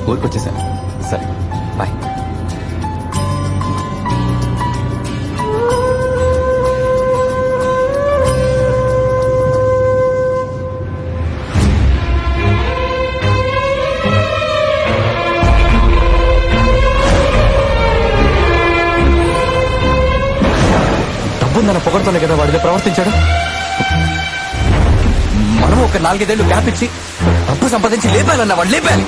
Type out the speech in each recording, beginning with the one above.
ఊరికి వచ్చేసాను. సరే బాయ్. డబ్బుందన్న పొగడుతోనే కదా వాడితో ప్రవర్తించాడు. మనం ఒక 4-5 ఏళ్ళు గ్యాప్ ఇచ్చి డబ్బు సంపాదించి లేపాలన్న వాడు లేపాలి.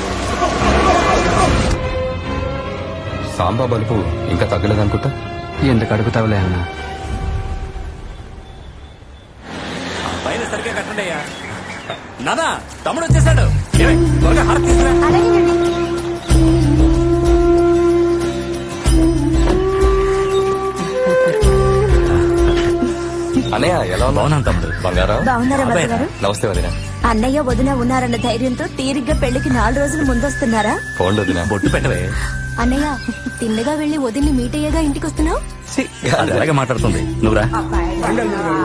సాంబా బలుపు ఇంకా తగ్గలేదనుకుంటా. ఎందుకు అడుగుతావులే అన్న. పైన సరిగ్గా కట్టండి అయ్యా. నానా తమ్ముడు వచ్చేసాడు. త్వరగా హారతి తీసుకురా. అన్నయ్య ఎలా బాగున్నాను తమ్ముడు. బంగారం. బాగున్నారా భర్త గారు? నమస్తే వదిన. అన్నయ్య వదిన ఉన్నారన్న ధైర్యంతో తీరిగ్గా పెళ్లికి 4 రోజులు ముందొస్తున్నారా? ఫోన్ వదిన. బొట్టు పెట్టవే. అన్నయ్య తిన్నగా వెళ్లి వదిన్ని మీట్ అయ్యేగా ఇంటికి వస్తున్నావు. అది అలాగే మాట్లాడుతుంది. నువ్వురా.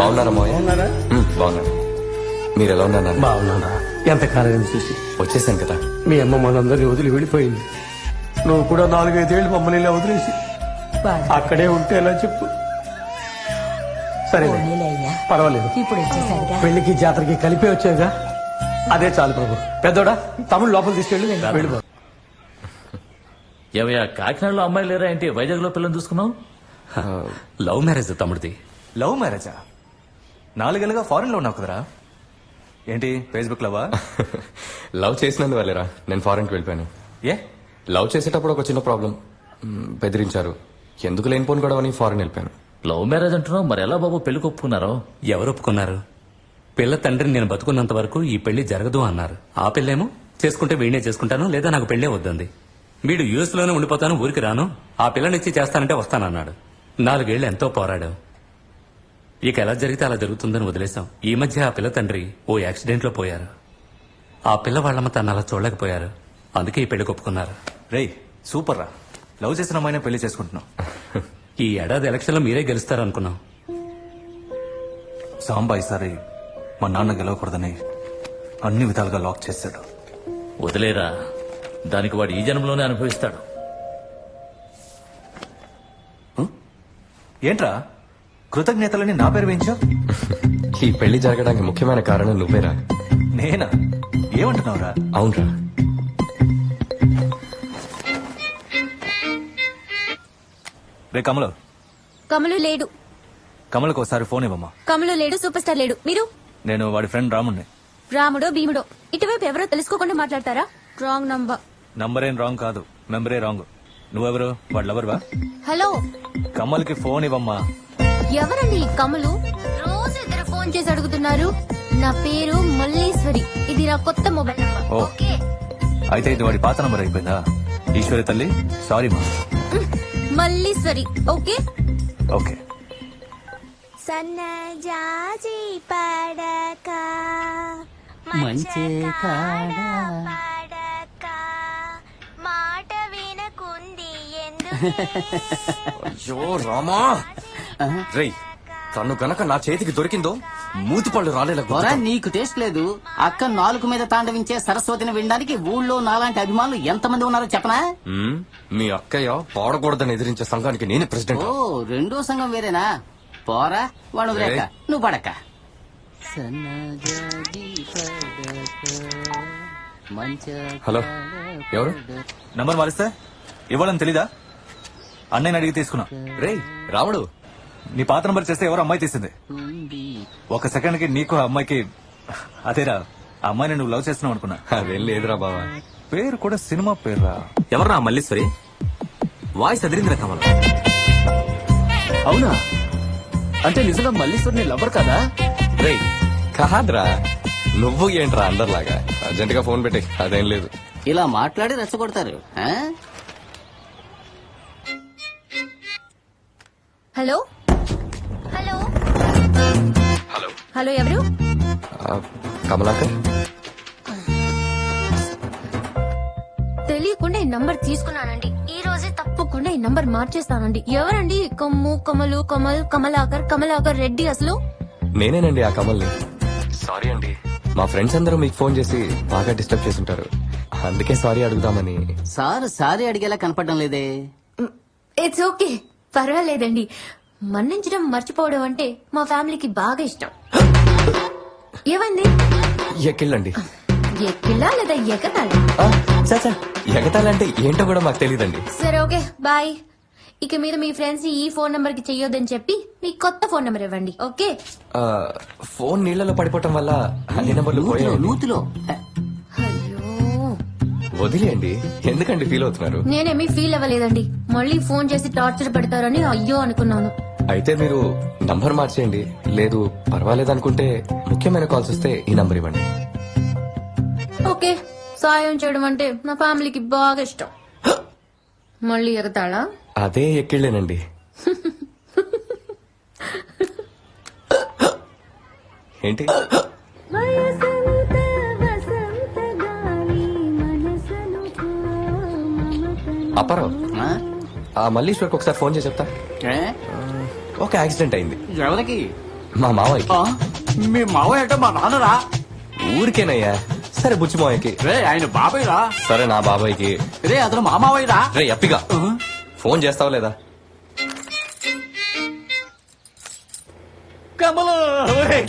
బాగున్నారా మోయ? బాగున్నాను. మీరు ఎలా ఉన్నారు? బాగున్నానా? ఎంతకాలం చూసి వచ్చేసాను కదా. మీ అమ్మ మనందరినీ వదిలి వెళ్ళిపోయింది. నువ్వు కూడా 4-5 ఏళ్ళు మమ్మల్ని ఇలా వదిలేసి అక్కడే ఉంటే ఎలా చెప్పు. సరే పర్వాలేదు, ఇప్పుడు వచ్చేసరిగా పెళ్లికి జాతరకి కలిపే వచ్చావుగా, అదే చాలు ప్రభు. పెద్దోడా తమ్ముడు లోపల తీసుకెళ్ళి వెళ్ళిపో. ఏవయ్యా కాకినాడలో అమ్మాయి లేరా ఏంటి? వైజాగ్ లో పిల్లలు చూసుకున్నావు? లవ్ మ్యారేజ్ తమ్ముడిది. లవ్ మ్యారేజా? 4 ఏళ్ళుగా ఫారెన్ లో ఉన్నావు కదరా. ఏంటి ఫేస్బుక్ లవా? లవ్ చేసినందువల్లేరా నేను ఫారెన్కి వెళ్ళిపోయాను. ఏ లవ్ చేసేటప్పుడు ఒక చిన్న ప్రాబ్లం, బెదిరించారు. ఎందుకు లేనిపోను కూడా అని ఫారెన్ వెళ్ళిపోయాను. లవ్ మ్యారేజ్ అంటున్నావు, మరి ఎలా బాబు పెళ్లికి ఒప్పుకున్నారో? ఎవరు ఒప్పుకున్నారు? పిల్ల తండ్రిని నేను బతుకున్నంత వరకు ఈ పెళ్లి జరగదు అన్నారు. ఆ పిల్లేమో చేసుకుంటే వీడినే చేసుకుంటాను, లేదా నాకు పెళ్లే వద్దంది. వీడు యూఎస్ లోనే ఉండిపోతాను, ఊరికి రాను, ఆ పిల్లనిచ్చి చేస్తానంటే వస్తానన్నాడు. 4 ఏళ్లు ఎంతో పోరాడాం. ఇక ఎలా జరిగితే అలా జరుగుతుందని వదిలేశాం. ఈ మధ్య ఆ పిల్ల తండ్రి ఓ యాక్సిడెంట్ లో పోయారు. ఆ పిల్ల వాళ్ళమ్మ తను అలా చూడలేకపోయారు. అందుకే ఈ పెళ్లి ఒప్పుకున్నారు. రేయ్ సూపర్ రా. లవ్ చేసిన అమ్మాయినే పెళ్లి చేసుకుంటున్నావు. ఈ ఏడాది ఎలక్షన్ లో మీరే గెలుస్తారు అనుకున్నాం. సాంబా ఈసారి మా నాన్న గెలవకూడదని అన్ని విధాలుగా లాక్ చేశాడు. వదిలేరా, దానికి వాడు ఈ జన్మలోనే అనుభవిస్తాడు. ఏంట్రా కృతజ్ఞతలని నా పేరు వేయించావు? ఈ పెళ్లి జరగడానికి ముఖ్యమైన కారణం నువ్వేరా. నేనా? ఏమంటున్నావురా? అవునరా. రే కమలు. కమలు లేడు. కమలకు ఒకసారి ఫోన్ ఇవ్వమ్మా. కమలు లేడు, సూపర్ స్టార్ లేడు. మీరు? నేను వాడి ఫ్రెండ్ రాముణ్ణి. రాముడో భీముడో ఇటువైపు ఎవరో తెలుసుకోకుండా మాట్లాడతారా? Wrong number. నంబరేం రాంగ్ కాదు, మెంబరే రాంగ్. నువ్వెవరు? వాడు లవర్వా? హలో, కమల్కి ఫోన్ ఇవ్వమ్మా. ఎవరండి ఈ కమలు? రోజు ఇద్దరు ఫోన్ చేసి అడుగుతున్నారు. నా పేరు మల్లీశ్వరి, ఇది నా కొత్త మొబైల్ నంబర్. ఓ. ఓకే. అయితే ఇది వాడి పాత నంబర్ అయిపోయిందా? ఈశ్వరి తల్లి సారీ మా. మల్లీశ్వరి. Okay okay. సన్నజాజి పడక మంచి కాడ పడక మాట వినకుంది ఎందుకు? అయ్యో రామా. రేయ్ తను గనక నా చేతికి దొరికిందో మూతి పళ్ళు రాలేలా. నీకు టేస్ట్ లేదు. అక్క నాలుగు మీద తాండవించే సరస్వతిని వినడానికి ఊళ్ళో నాలాంటి అభిమానులు ఎంతమంది ఉన్నారో చెప్పనా? మీ అక్కయ్య పాడకూడదని ఎదిరించే సంఘానికి నేనే ప్రెసిడెంట్. ఓ, రెండో సంఘం వేరేనా? పోరా వాడు వదిలేక నువ్వు పడక. హలో, ఎవరు? నంబర్ మారిస్తే ఇవ్వాలని తెలీదా? అన్నయ్యని అడిగి తీసుకున్నా. రేయ్ రాముడు, నీ పాత నంబర్ చేస్తే ఎవరు అమ్మాయి తీసింది. 1 సెకండ్ కి నీకు ఆ అమ్మాయికి అదేరా, ఆ అమ్మాయిని నువ్వు లవ్ చేస్తున్నావు అనుకున్నా. అదేం లేదురా బావా. పేరు కూడా సినిమా పేరురా. ఎవర్రా మల్లీశ్వరి? వాయిస్ అదిరిందిరా కమల. అవునా? అంటే నిజంగా మల్లీశ్వరి లవర్ కదా? రేయ్ కాదురా, నువ్వు ఏంట్రా అందరిలాగా అర్జెంట్ గా ఫోన్ పెట్టి. అదేం లేదు. ఇలా మాట్లాడి రెచ్చగొడతారు. హలో హలో హలో హలో, ఎవరు? కమలాకర్. తెలియకుండా ఈ నంబర్ తీసుకున్నానండి. ఈ రోజే తప్పకుండా ఈ నంబర్ మార్చేస్తానండి. ఎవరండి కమ్ము కమలు కమల్ కమలాకర్ కమలాకర్ రెడ్డి? అసలు నేనేనండి ఆ కమల్ని. సారీ అండి, మా ఫ్రెండ్స్ అందరూ మీకు ఫోన్ చేసి బాగా డిస్టర్బ్ చేస్తుంటారు. అందుకే సారీ అడుగుదామని. సారీ అడిగేలా కనపడడం లేదే. ఇట్స్ ఓకే, పర్వాలేదండి. మన్నించడం మర్చిపోవడం అంటే మా ఫ్యామిలీకి బాగా ఇష్టం. ఏమండి? ఎక్కిళ్ళండి. ఎక్కిలా లేదా ఎగతాళి? చాచా, ఎగతాలంటే ఏంటో కూడా మాకు తెలియదండి. సరే ఓకే బాయ్. ఇక మీద మీ ఫ్రెండ్స్ ఈ ఫోన్ నంబర్ కి చెయ్యొద్దని చెప్పి మీ కొత్త ఫోన్ నంబర్ ఇవ్వండి. ఓకే? ఫోన్ నీళ్లలో పడిపోవటం వల్ల అన్ని నెంబర్లు పోయాయండి. నూతిలో అయ్యో, వదిలేయండి, ఎందుకండి ఫీల్ అవుతున్నారు? నేనేమీ ఫీల్ అవ్వలేదండి. మళ్ళీ ఫోన్ చేసి టార్చర్ పెడతారని అయ్యో అనుకున్నాను. అయితే మీరు నంబర్ మార్చేయండి. లేదు పర్వాలేదనుకుంటే ముఖ్యమైన కాల్స్ వస్తే ఈ నంబర్ ఇవ్వండి. ఓకే, సాయం చేయడం అంటే నా ఫ్యామిలీకి బాగా ఇష్టం. మళ్ళీ ఎగతాళా? అదే ఎక్కిళ్ళేనండి. ఏంటి? అప్పారావు, ఆ? ఆ మల్లీశ్వర్కి ఒకసారి ఫోన్ చేసి చెప్తా. ఏ? ఒక యాక్సిడెంట్ అయింది ఎవరికి? మా మావయ్య. ఆ? మీ మావయ్య అంటే మా నాన్నరా? ఊరికేనయ్యా. సరే బుచ్చి మావయ్యకి. రే ఆయన బాబాయ్ రా. సరే నా బాబాయ్కి. రే అతను మా మావయ్య రా. రే అప్పిగా, ఫోన్ చేస్తావా లేదా? కమలు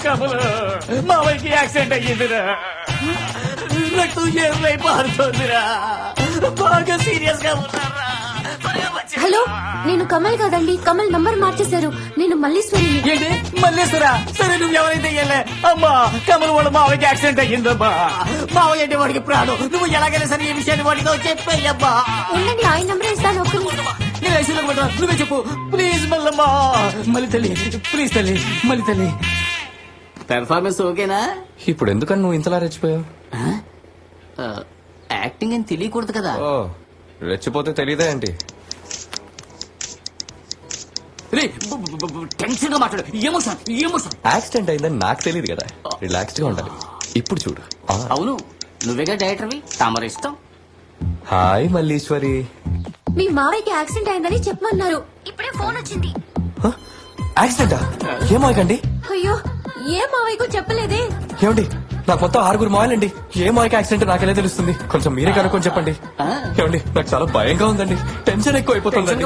కమలు మావయ్యకి యాక్సిడెంట్ అయ్యిందిరా. రక్తం ఏర్లై పారుతోందిరా. బాగా సీరియస్ గా ఉన్నారా? హలో, నేను కమల్ కాదండి. కమల్ నంబర్ మార్చేశారు. నేను మల్లీశ్వరిని. ఏంటి మల్లేశ్వరా? సరే నువ్వు ఎవరైతే వెళ్ళే. అమ్మా కమలు వాళ్ళ మావయ్యకి యాక్సిడెంట్ అయ్యిందమ్మా. మావయ్య అంటే వాడికి ప్రాణం. నువ్వు ఎలాగైనా సరే ఈ విషయాన్ని వాడితో చెప్పేయమ్మా. ఉండండి, ఆయన నంబర్ ఇస్తాను. ఒక్క నిమిషం. నేను ఐసీలో పెట్టా, నువ్వే చెప్పు ప్లీజ్. మల్లమ్మా మళ్ళీ తల్లి, ప్లీజ్ తల్లి, మళ్ళీ తల్లి. పెర్ఫార్మెన్స్ ఓకేనా? ఇప్పుడు ఎందుకని నువ్వు ఇంతలా రెచ్చిపోయావు? ఆ, యాక్టింగ్ అని తెలియకూడదు కదా. ఓ, రెచ్చిపోతే తెలీదా ఏంటి? టెన్షన్ గా మాట్లాడు. Emotion emotion. యాక్సిడెంట్ అయిందని నాకు తెలియదు కదా. రిలాక్స్డ్ గా ఉండాలి. ఇప్పుడు చూడు. అవును, నువ్వేగా డైరెక్టర్వి, తమరు ఇష్టం. హాయ్ మల్లీశ్వరి. మీ మావయ్యకి యాక్సిడెంట్ అయిందని చెప్పమన్నారు. ఇప్పుడే ఫోన్ వచ్చింది. యాక్సిడెంటా? ఏమాయకండి? అయ్యో, ఏ మావయ్యకు చెప్పలేదే. ఏమండి, నాకు మొత్తం 6 మాయలండి. ఏ మాయకి యాక్సిడెంట్ నాకెలా తెలుస్తుంది? కొంచెం మీరే కనుక్కొని చెప్పండి. ఏమండి, నాకు చాలా భయంగా ఉందండి. టెన్షన్ ఎక్కువ అయిపోతుందండి.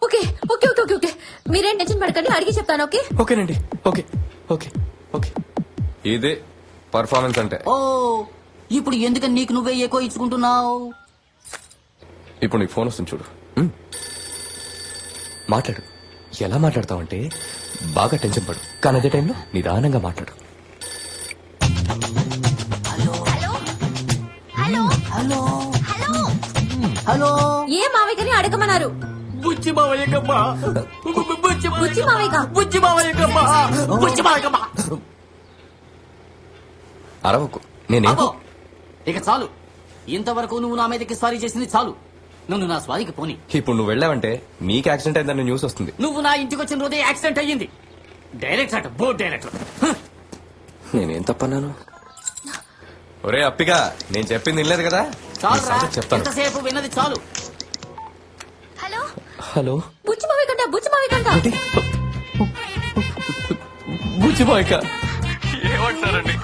Okay okay okay okay okay, మీరేం టెన్షన్ పడకండి, అడిగి చెప్తాను. ఓకే? ఓకేనండి. Okay okay okay. ఇదే పర్ఫార్మెన్స్ అంటే. ఓ, ఇప్పుడు ఎందుకని నీకు నువ్వే ఎక్కువ ఇచ్చుకుంటున్నావు? ఇప్పుడు నీకు ఫోన్ వస్తుంది చూడు. మాట్లాడు. ఎలా మాట్లాడతావంటే బాగా టెన్షన్ పడు, కానీ అదే టైంలో నిదానంగా మాట్లాడు. Hello hello. ఏ మావయ్యని అడగమన్నారు? బుచ్చి మావయ్యకమ్మా. బుచ్చి మావయ్య. బుచ్చి మావయ్యకమ్మా. బుచ్చి మావయ్యకమ్మా. అరవకు. నేనేం ఆగో. ఇక చాలు. ఇంతవరకు నువ్వు నా మీదకి సారీ చేసింది చాలు. నన్ను నా స్వాదికి పోని. ఇప్పుడు నువ్వు వెళ్ళావంటే నీకు యాక్సిడెంట్ అయిందని న్యూస్ వస్తుంది. నువ్వు నా ఇంటికి వచ్చిన రోజే యాక్సిడెంట్ అయ్యింది. డైరెక్టర్ అట, బోర్డ్ డైరెక్టర్. నేనేం తప్పన్నాను? ఒరే అప్పిగా, నేను చెప్పింది వినలేదు కదా. చాలు ఈ రా, సంగతి చెప్తాను. ఎంతసేపు విన్నది చాలు. Hello, hello. బుచ్చి మావయ్య కంట, బుచ్చి మావయ్య కంట. ఏంటి? బుచ్చిబాయిక ఏమంటారండి?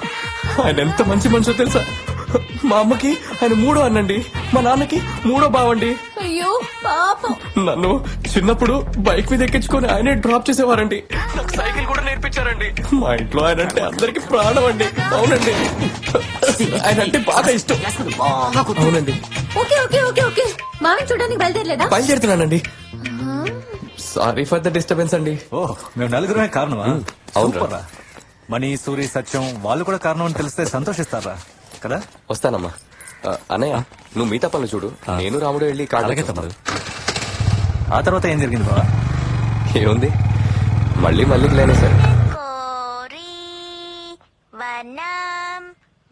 ఆయన ఎంత మంచి మనిషో తెలుసా? మా అమ్మకి ఆయన 3వ అన్నండి, మా నాన్నకి 3వ బావండి. అయ్యో పాపం. నన్ను చిన్నప్పుడు బైక్ మీద ఎక్కించుకొని ఆయనే డ్రాప్ చేసేవారండి. నాకు సైకిల్ కూడా నేర్పించారండి. మా ఇంట్లో ఆయన అంటే అందరికి ప్రాణం అండి. అవునండి, ఆయన అంటే బాగా ఇష్టం. బాగా కొట్టు. అవునండి. ఓకే ఓకే ఓకే ఓకే, మావయ్య చూడడానికి బయలుదేరలేదా? బయలుదేరుతున్నానండి. సారీ ఫర్ ద డిస్టర్బెన్స్ అండి. ఓ, మేము నలుగురమే కారణమా? అవునురా. సూపర్ రా. మణి, సూరి, సత్యం వాళ్ళు కూడా కారణం అని తెలిస్తే సంతోషిస్తారా కదా? వస్తానమ్మా. అన్నయ్య, నువ్వు మిగతా పనులు చూడు. నేను రాముడు వెళ్ళి అలాగే కాళ్ళకి తమ్ముడు. ఆ తర్వాత ఏం జరిగింది బావా? ఏముంది, మళ్ళీ మళ్ళీ లేనే సార్. కోరి వనం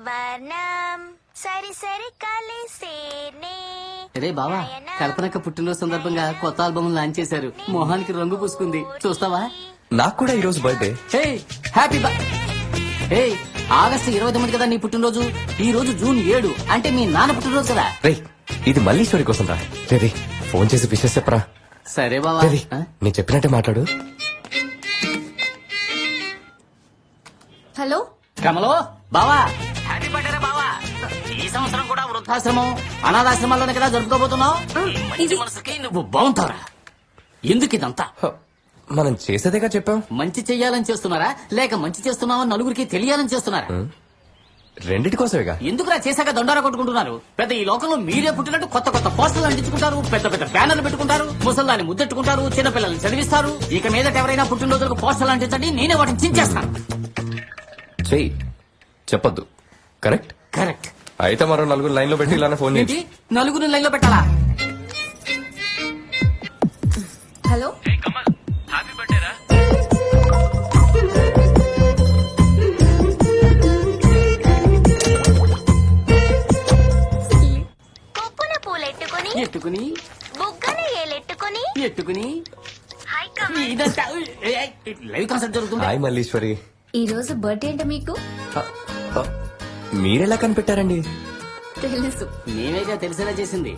వనం సరి సరి కలిసేనే. రే బావా, కల్పనక్క పుట్టినరోజు సందర్భంగా కొత్త ఆల్బమ్ లాంచ్ చేశారు. మొహానికి రంగు పూసుకుంది, చూస్తావా? నాకు కూడా ఈ రోజు బర్త్డే. హే హ్యాపీ హే, ఆగస్టు 29 కదా నీ పుట్టినరోజు. ఈ రోజు జూన్ 7, అంటే మీ నాన్న పుట్టినరోజు కదా. రే, ఇది మల్లీశ్వరి కోసం రా. రే, ఫోన్ చేసి విషయం చెప్పరా. సరే బావా. రే, నేను చెప్పినట్టే మాట్లాడు. హలో కమలో బావా, హ్యాపీ బర్త్డే బావా. ఈ సంవత్సరం కూడా వృద్ధాశ్రమం అనాథాశ్రమాల్లోనే కదా జరుపుకోబోతున్నావు ఈ మంచి ఇది- మనసుకి నువ్వు బాగుంటావురా. ఎందుకు ఇదంతా? మనం చేసేదేగా చెప్పాం. మంచి చెయ్యాలని చేస్తున్నారా లేక మంచి చేస్తున్నావని నలుగురికి తెలియాలని చేస్తున్నారా? రెండిటి కోసమేగా. ఎందుకురా చేశాక దండారా కొట్టుకుంటున్నారు? పెద్ద ఈ లోకంలో మీరే పుట్టినట్టు కొత్త కొత్త పోస్టర్లు అంటించుకుంటారు, పెద్ద పెద్ద బ్యానర్లు పెట్టుకుంటారు, ముసల్దాన్ని ముద్దెట్టుకుంటారు, చిన్నపిల్లల్ని చదివిస్తారు. ఇక మీదట ఎవరైనా పుట్టినరోజులకు పోస్టర్లు అంటించండి, నేనే వాటిని చించేస్తాను. చెయ్యి, చెప్పొద్దు. కరెక్ట్. కరెక్ట్. అయితే మరో నలుగురు లైన్ లో పెట్టి ఇలానే ఫోన్ ఏంటి చేసి. నలుగురు లైన్ లో పెట్టాలా? హలో కొప్పున పూలెట్టుకుని ఎత్తుకుని బుగ్గన ఏలెట్టుకుని ఎత్తుకుని హాయ్ కమల్. ఇదంతా లైవ్ కాన్సర్ట్ జరుగుతుంది. హాయ్ మల్లీశ్వరి. ఈ రోజు బర్త్డే అంటే మీకు మీరెలా కనిపెట్టారండి? తెలుసు. నేనేగా తెలిసేలా చేసింది.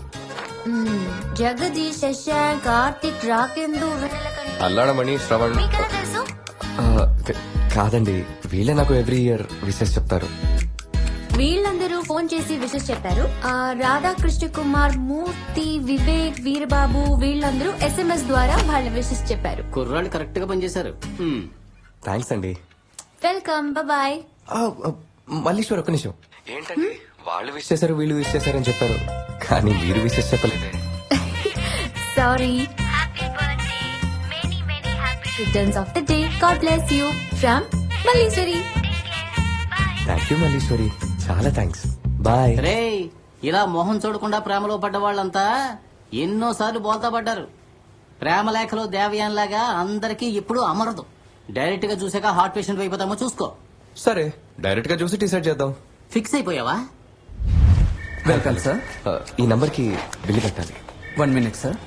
జగదీష్, శశాంక్, కార్తిక్, రాకేందు, వెన్నెలకంటి. అల్లాడమణి, శ్రవణ్. మీకెలా తెలుసు? కాదండి, వీళ్ళే నాకు ఎవ్రీ ఇయర్ విషెస్ చెప్తారు. వీళ్ళందరూ ఫోన్ చేసి విషెస్ చెప్పారు. రాధాకృష్ణ కుమార్, మూర్తి, వివేక్, వీరబాబు వీళ్ళందరూ SMS ద్వారా వాళ్ళ విషెస్ చెప్పారు. కుర్రాళ్ళు కరెక్ట్ గా పనిచేశారు. థ్యాంక్స్ అండి. Welcome, bye. మల్లీశ్వర్ ఒక్క నిమిషం. ఏంటండి వాళ్ళు విష్ చేశారు వీళ్ళు విష్ చేశారని చెప్పారు, కానీ మీరు విషెస్ చెప్పలేదే. Sorry. Happy birthday. Many many happy returns of the day. God bless you from Malleswari. Thank you Malleswari, చాలా థ్యాంక్స్. బాయ్. రే ఇలా మొహం చూడకుండా ప్రేమలో పడ్డ వాళ్ళంతా ఎన్నోసార్లు బోల్తా పడ్డారు. ప్రేమ లేఖలో దేవయాన్ లాగా అందరికీ ఎప్పుడూ అమరదు. డైరెక్ట్ గా చూసాక హార్ట్ పేషెంట్ అయిపోతామో చూసుకో. సరే, డైరెక్ట్ గా చూసి డిసైడ్ చేద్దాం. ఫిక్స్ అయిపోయావా? Welcome sir. ఈ నంబర్ కి బిల్లు కట్టాలి. 1 minute సార్.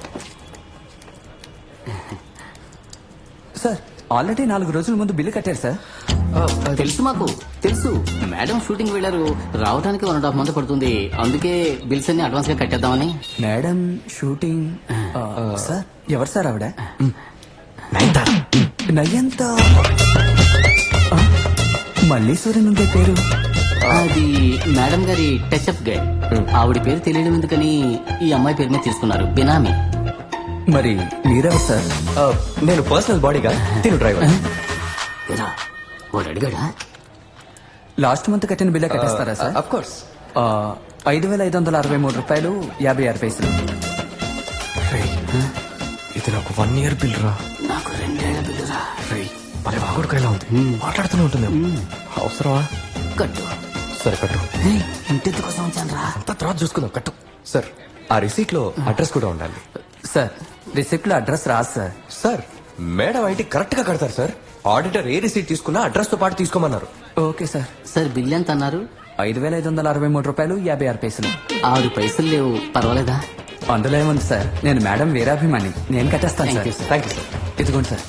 సార్ ఆల్రెడీ 4 రోజుల ముందు బిల్లు కట్టారు సార్. తెలుసు మాకు తెలుసు. మేడం షూటింగ్ వెళ్ళారు, రావడానికి 1.5 month పడుతుంది. అందుకే బిల్స్ అన్ని అడ్వాన్స్ గా కట్టేద్దామని. Madam shooting. సార్ ఎవరు సార్ ఆవిడ? నయంత మల్లీశ్వరి నుండే పేరు. అది మేడం గారి టచ్అప్ గై. ఆవిడ పేరు తెలియడం ఎందుకని ఈ అమ్మాయి పేరు మీద తీసుకున్నారు, బినామీ. మరి మీరెవరు సార్? నేను పర్సనల్ బాడీగా తిను డ్రైవర్. ఏరా, వాడు అడిగాడా? లాస్ట్ మంత్ కట్టిన బిల్లు కట్టేస్తారా సార్? Of course. 5,563 రూపాయలు 56 పైసలు. ఇది నాకు 1 year బిల్ రా. నాకు 2 ఏళ్ల బిల్లురా. మరి వాగుడుకాయలా ఉంది, మాట్లాడుతూనే ఉంటుంది. అవసరమా? కట్టు. సరే కట్టు. ఇంటి కోసం ఉంచాను రా. అంతా తర్వాత చూసుకుందాం, కట్టు. సార్ ఆ రిసీట్ లో అడ్రస్ కూడా ఉండాలి. సార్ రిసిప్ట్ లో అడ్రస్ రాదు sir. Sir madam IT correct గా కడతారు సార్. ఆడిటర్ ఏ రిసీట్ తీసుకున్నా అడ్రస్ తో పాటు తీసుకోమన్నారు. Okay sir. సార్ బిల్ ఎంత అన్నారు? 5,563 రూపాయలు 56 పైసలు. 6 పైసలు లేవు, పర్వాలేదా? అందులో ఏముంది సార్, నేను మేడం వీరాభిమాని, నేను కట్టేస్తాను Thank sir. you, sir. Thank you sir. ఇదిగోండి సార్.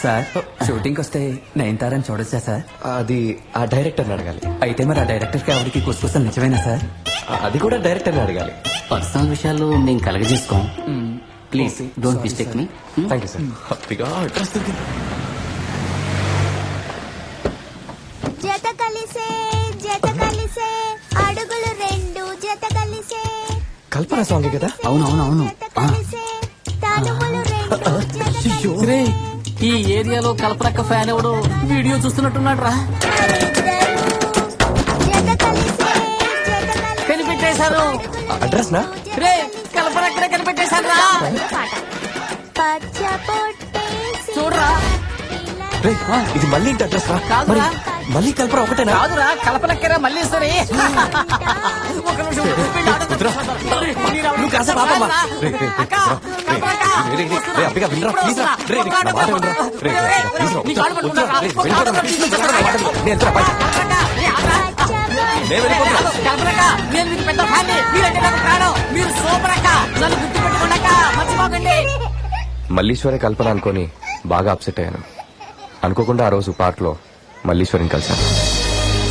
సార్ షూటింగ్ వస్తే నయనతారని చూడొచ్చా సార్? అది ఆ డైరెక్టర్ని అడగాలి. అయితే మరి ఆ డైరెక్టర్ కి ఆవిడకి కుసకుసలు నిజమేనా సార్? అది కూడా డైరెక్టర్ని అడగాలి. పర్సనల్ విషయాల్లో మేము కలగజేసుకోం. Please don't mistake me. Thank you sir. హ్యాపీగా అడ్రస్ దొరికింది. జత కలిసే అడుగులు 2 జత కలిసే కల్పన సాంగ్ కదా. అవునవునవును. జత కలిసే తనువులు 2 జత కలిసే రే, ఈ ఏరియాలో కల్పనక్క ఫ్యాన్ ఎవడు వీడియో చూస్తున్నట్టున్నాడు రా. జత కలిసే కనిపెట్టేశారు. అడ్రస్ నా? రే, కల్పనక్కడే కనిపెట్టేశారు రా. పచ్చ పొట్టేసి చూడరా. రే, ఇది మళ్ళీ ఇంటి అడ్రస్ రా. కాదురా. మరి మళ్ళీ కల్పన ఒకటేనా? కాదురా, కల్పనక్కరా మల్లీశ్వరి. ఒక నిమిషం. నువ్వు కాసేపు ఆపమ్మా. రే, రే, రే, అక్క, రే, కల్పనక్క. రే, రే, రే, రే, అబ్బిగా వినరా, ప్లీజ్ రా. రే, రే, నా మాట వినరా. రే, రే, రే, ప్లీజ్ రా. నీ కాళ్ళు వద్దురా, పట్టుకుంటా. రే, వెళ్ళిపోతాను. ప్లీజ్ వెళ్ళరా, నా మాట వినరా. నేను వెళ్తున్నా, బయట. నేను వెళ్ళిపోతున్నా. కల్పనక్క, నేను మీకు పెద్ద ఫ్యాన్. మీరంటే నాకు ప్రాణం. మీరు సూపర్ అక్క. నన్ను గుర్తు పెట్టుకోండి అక్క, మర్చిపోకండి. మల్లీశ్వరి కల్పన అనుకొని బాగా అప్సెట్ అయ్యాను. అనుకోకుండా ఆ రోజు పార్క్ లో మల్లీశ్వరిని కలిశాను.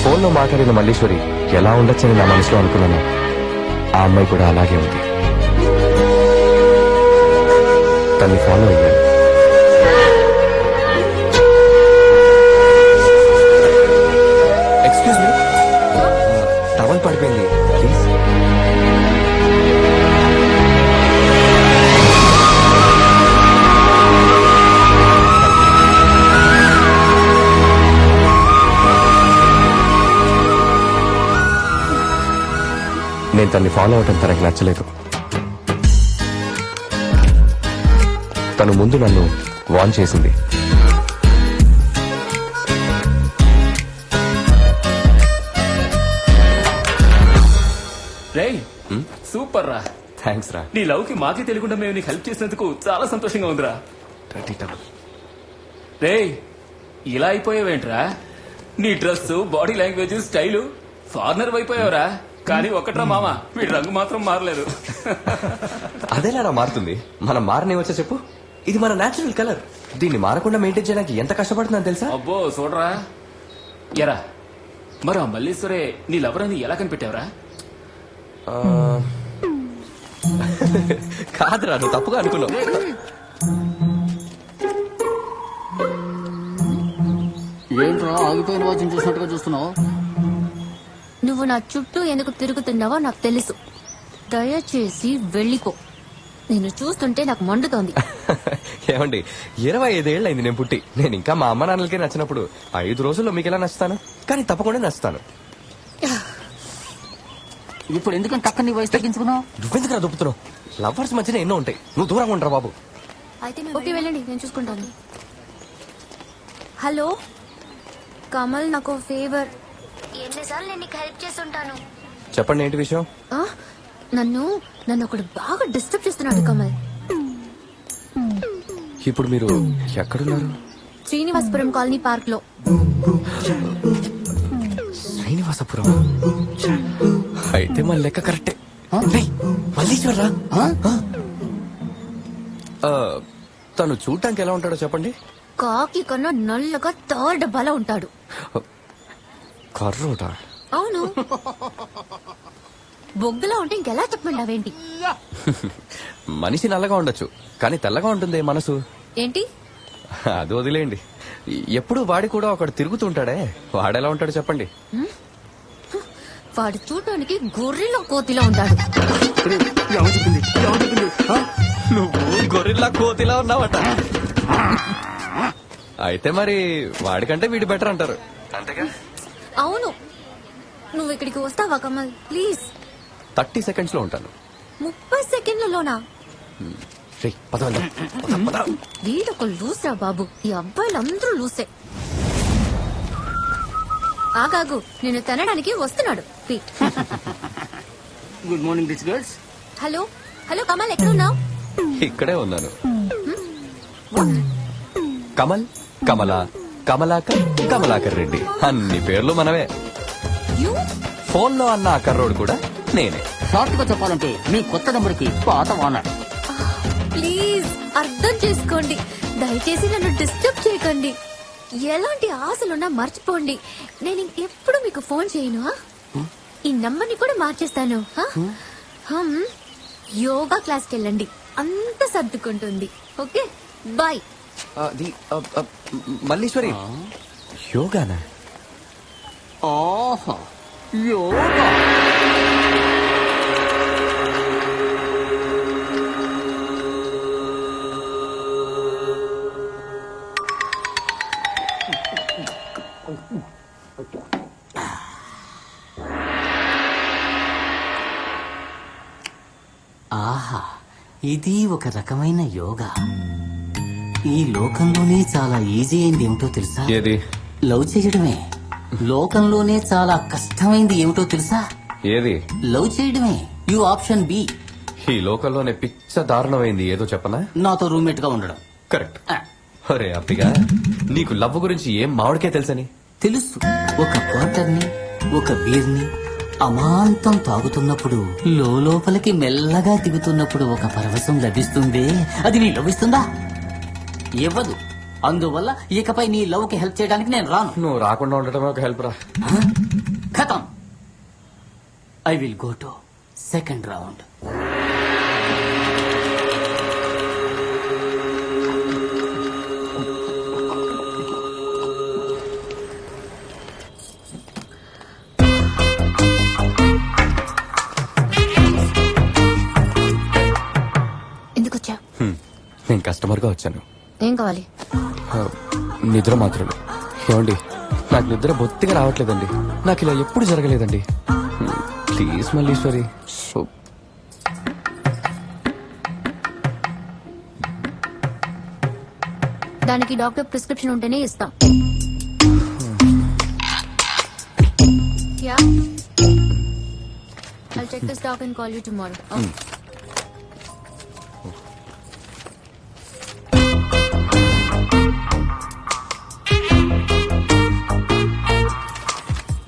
ఫోన్ లో మాట్లాడిన మల్లీశ్వరి ఎలా ఉండొచ్చని నా మనసులో అనుకున్నాను. ఆ అమ్మాయి కూడా అలాగే ఉంది. తన్ని ఫాలో అయ్యాను. ఎక్స్క్యూజ్ మీ, టవల్ పడిపోయింది, ప్లీజ్ నేను తన్ని ఫాలో అవటం తనకు నచ్చలేదు. తను ముందు నన్ను వార్న్ చేసింది. రేయ్ సూపర్ రా. థ్యాంక్స్ రా. నీ లవ్ కి మాకే తెలియకుండా మేము నీకు హెల్ప్ చేసినందుకు చాలా సంతోషంగా ఉందిరా. రేయ్ ఇలా అయిపోయావేంట్రా? నీ dress, body language, style foreigner అయిపోయావురా. కానీ ఒక్కట్రా మామ, వీడి రంగు మాత్రం మారలేదు. అదేలా మారుతుంది? మనం మారనే వచ్చా చెప్పు. ఇది మన నేచురల్ కలర్. దీన్ని మారకుండా మెయింటైన్ చేయడానికి ఎంత కష్టపడుతుందని తెలుసా? అబ్బో చూడరా. ఎరా మరి ఆ మల్లీశ్వరే నీ లవర్ అని ఎలా కనిపెట్టావురా? ఆ, కాదురా, నువ్వు తప్పుగా అనుకున్నావు. ఏంట్రా ఆగిపోయిన వాచ్ చూసినట్టుగా చూస్తున్నావు? నువ్వు నా చుట్టూ ఎందుకు తిరుగుతున్నావో నాకు తెలుసు. దయచేసి వెళ్ళిపో. నేను చూస్తుంటే నాకు మండుతోంది. ఏమండి, 25 ఏళ్ళు అయింది నేను పుట్టి. నేను ఇంకా మా అమ్మ నాన్నలకే నచ్చినప్పుడు 5 రోజుల్లో మీకు ఎలా నచ్చుతాను? కానీ తప్పకుండా నచ్చుతాను. ఇప్పుడు ఎందుకంటే టక్క నీ వయసు తగ్గించుకున్నావు? నువ్వెందుకు దుప్పుతున్నావు? లవర్స్ మధ్యన ఎన్నో ఉంటాయి, నువ్వు దూరంగా ఉంటారా బాబు. ఓకే వెళ్ళండి, నేను చూసుకుంటాను. హలో కమల్, నాకు ఫేవర్. ఎన్నిసార్లు నేను నీకు హెల్ప్ చేస్తుంటాను. చెప్పండి, ఏంటి విషయం? నన్ను ఒకడు బాగా డిస్టర్బ్ చేస్తున్నాడు కమల్. ఇప్పుడు మీరు ఎక్కడున్నారు? శ్రీనివాసపురం కాలనీ పార్క్ లో. శ్రీనివాసపురం అయితే మన లెక్క కరెక్టే. మల్లీశ్వరరా? తను చూడటానికి ఎలా ఉంటాడో చెప్పండి. కాకి కన్నా నల్లగా థర్డ్ డబ్బాలో ఉంటాడు. కర్రోట? అవును. బొగ్గులా ఉంటే ఇంకెలా చెప్పమంటావేంటి? మనిషి నల్లగా ఉండొచ్చు, కానీ తెల్లగా ఉంటుంది మనసు. ఏంటి? అది వదిలేయండి. ఎప్పుడు వాడి కూడా ఒకడు తిరుగుతుంటాడే, వాడెలా ఉంటాడు చెప్పండి. వాడు చూడటానికి గొర్రెలో కోతిలో ఉంటాడు. నువ్వు గొర్రెల్లా కోతిలా ఉన్నావట. అయితే మరి వాడికంటే వీడి బెటర్ అంటారు, అంతేగా? అవును. నువ్వు ఇక్కడికి వస్తావా కమల్ ప్లీజ్? 30 seconds లో ఉంటాను. 30 సెకండ్లలోనా? వీడొక లూసా బాబు. ఈ అబ్బాయిలందరూ లూసే. ఆగాగు, నేను తినడానికి వస్తున్నాడు. Good morning rich girls. Hello hello Kamal, ఎక్కడున్నావు? ఇక్కడే ఉన్నాను. కమల్, కమల, కమలాకర్, కమలాకర్ రెడ్డి అన్ని పేర్లు మనవే. ఫోన్ లో అన్న ఆ కర్రోడు కూడా నేనే. షార్ట్ గా చెప్పాలంటే మీ కొత్త నంబర్ కి పాత వానర్. ప్లీజ్ అర్థం చేసుకోండి. దయచేసి నన్ను డిస్టర్బ్ చేయకండి. ఎలాంటి ఆశలున్నా మర్చిపోండి. నేను ఇంకెప్పుడు మీకు ఫోన్ చేయను. ఈ నంబర్ ని కూడా మార్చేస్తాను. యోగా క్లాస్కి వెళ్ళండి, అంత సర్దుకుంటుంది. Okay bye. మల్లీశ్వరి, యోగానా? ఆహా యోగా. ఆహా, ఇది ఒక రకమైన యోగా. ఈ లోకంలోనే చాలా ఈజీ అయింది ఏమిటో తెలుసా? ఏది? లవ్ చేయడమే. లోకంలోనే చాలా కష్టమైంది ఏమిటో తెలుసా? ఏది? లవ్ చేయడమే. You option B. ఈ లోకంలోనే పిచ్చ దారుణమైంది ఏదో చెప్పనా? నాతో రూమ్మేట్ గా ఉండడం. కరెక్ట్. ఒరే అప్పిగా, నీకు లవ్ గురించి ఏం మామిడికే తెలుసని? తెలుసు. ఒక క్వార్టర్ ని, ఒక బీర్ ని అమాంతం తాగుతున్నప్పుడు, లోపలికి మెల్లగా దిగుతున్నప్పుడు ఒక పరవశం లభిస్తుంది. అది నీ లభిస్తుందా? ఇవ్వదు. అందువల్ల ఇకపై నీ లవ్ కి హెల్ప్ చేయడానికి నేను రాను. నువ్వు రాకుండా ఉండటమే ఒక హెల్ప్ రా. ఖతం. I will go to second round. ఎందుకు వచ్చా? నేను కస్టమర్ గా వచ్చాను. ఏం కావాలి? నిద్ర మాత్రలు. ఏమండి, నాకు నిద్ర బొత్తిగా రావట్లేదండి. నాకు ఇలా ఎప్పుడు జరగలేదండి. ప్లీజ్ మల్లీశ్వరి ఓ, దానికి డాక్టర్ ప్రిస్క్రిప్షన్ ఉంటేనే ఇస్తాం. Yeah I'll check the stock and call you tomorrow. Oh.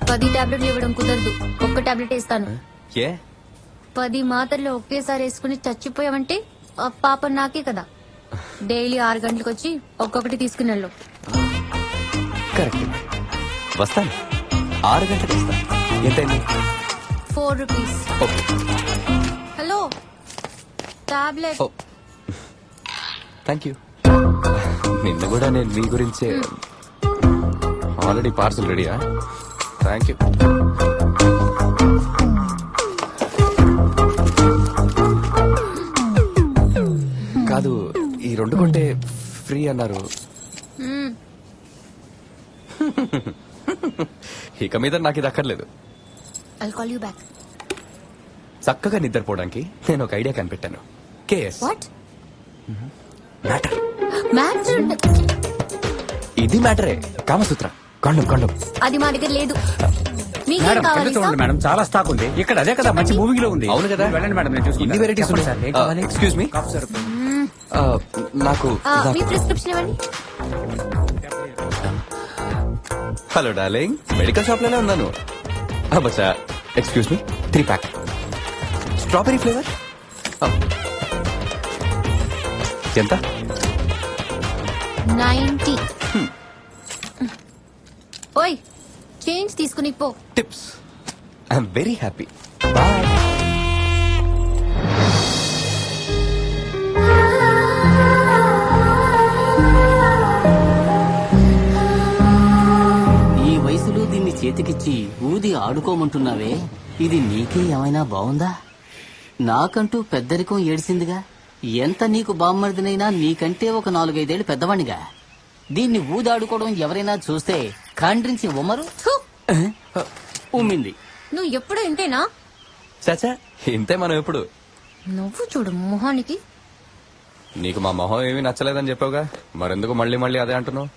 పది టాబ్లెట్లు ఇవ్వడం కుదరదు. ఒక్క టాబ్లెట్ ఇస్తాను. ఏ 10 మాత్రలు ఒకేసారి వేసుకుని చచ్చిపోయావంటే ఆ పాప నాకే కదా. డైలీ 6 గంటలకు వచ్చి ఒక్కొక్కటి తీసుకుని వెళ్ళు. కరెక్ట్, వస్తాను. 6 గంటలకు వస్తాను. ఎంతైంది? 4 రూపీస్. ఓకే. Hello, tablet. ఓ థ్యాంక్ యూ. నిన్న కూడా నేను మీ గురించే ఆల్రెడీ పార్సల్ రెడీయా? Thank you. కాదు, ఈ 2 కొంటే ఫ్రీ అన్నారు. ఇక మీద నాకు ఇది అక్కర్లేదు. I'll call you back. చక్కగా నిద్రపోవడానికి నేను ఒక ఐడియా కనిపెట్టాను. KS What? మ్యాటర్. Matter? ఇది మ్యాటరే. కామసూత్ర కండం కండం. అది మా దగ్గర లేదు. మీకేం మేడం కావాలి కింద చూడండి సార్? మేడం, చాలా స్టాక్ ఉంది ఇక్కడ. అదే కదా మంచి మూవింగ్ లో ఉంది. అవును కదా? వెళ్ళండి మేడం, నేను చూసుకుంటాను. ఇన్ని వెరైటీస్ చెప్పండి సార్, ఏం కావాలి? Excuse me, cough syrup. నాకు మీ ప్రిస్క్రిప్షన్ ఇవ్వండి. హలో డార్లింగ్, మెడికల్ షాప్ లోనే ఉన్నాను. బచ్చా, excuse me, 3 pack strawberry flavour. ఎంత? 90. ఓయ్, చేంజ్ తీసుకుని పో. Tips. I'm very happy. Bye. ఈ వయసులో దీన్ని చేతికిచ్చి ఊది ఆడుకోమంటున్నావే, ఇది నీకే ఏమైనా బావుందా? నాకంటూ పెద్దరికం ఏడిసిందిగా. ఎంత నీకు బామ్మర్దినైనా నీకంటే ఒక 4-5 ఏళ్ళు పెద్దవాణ్ణిగా. దీన్ని ఊదాడుకోవడం ఎవరైనా చూస్తే ఖండ్రించి ఉమ్మరు. థు, ఉమ్మింది. నువ్వు ఎప్పుడు ఇంతేనా? చాచా, ఇంతే మనం ఎప్పుడు. నువ్వు చూడు మొహానికి. నీకు మా మొహం ఏమీ నచ్చలేదని చెప్పావుగా, మరెందుకు మళ్ళీ మళ్ళీ అదే అంటున్నావు?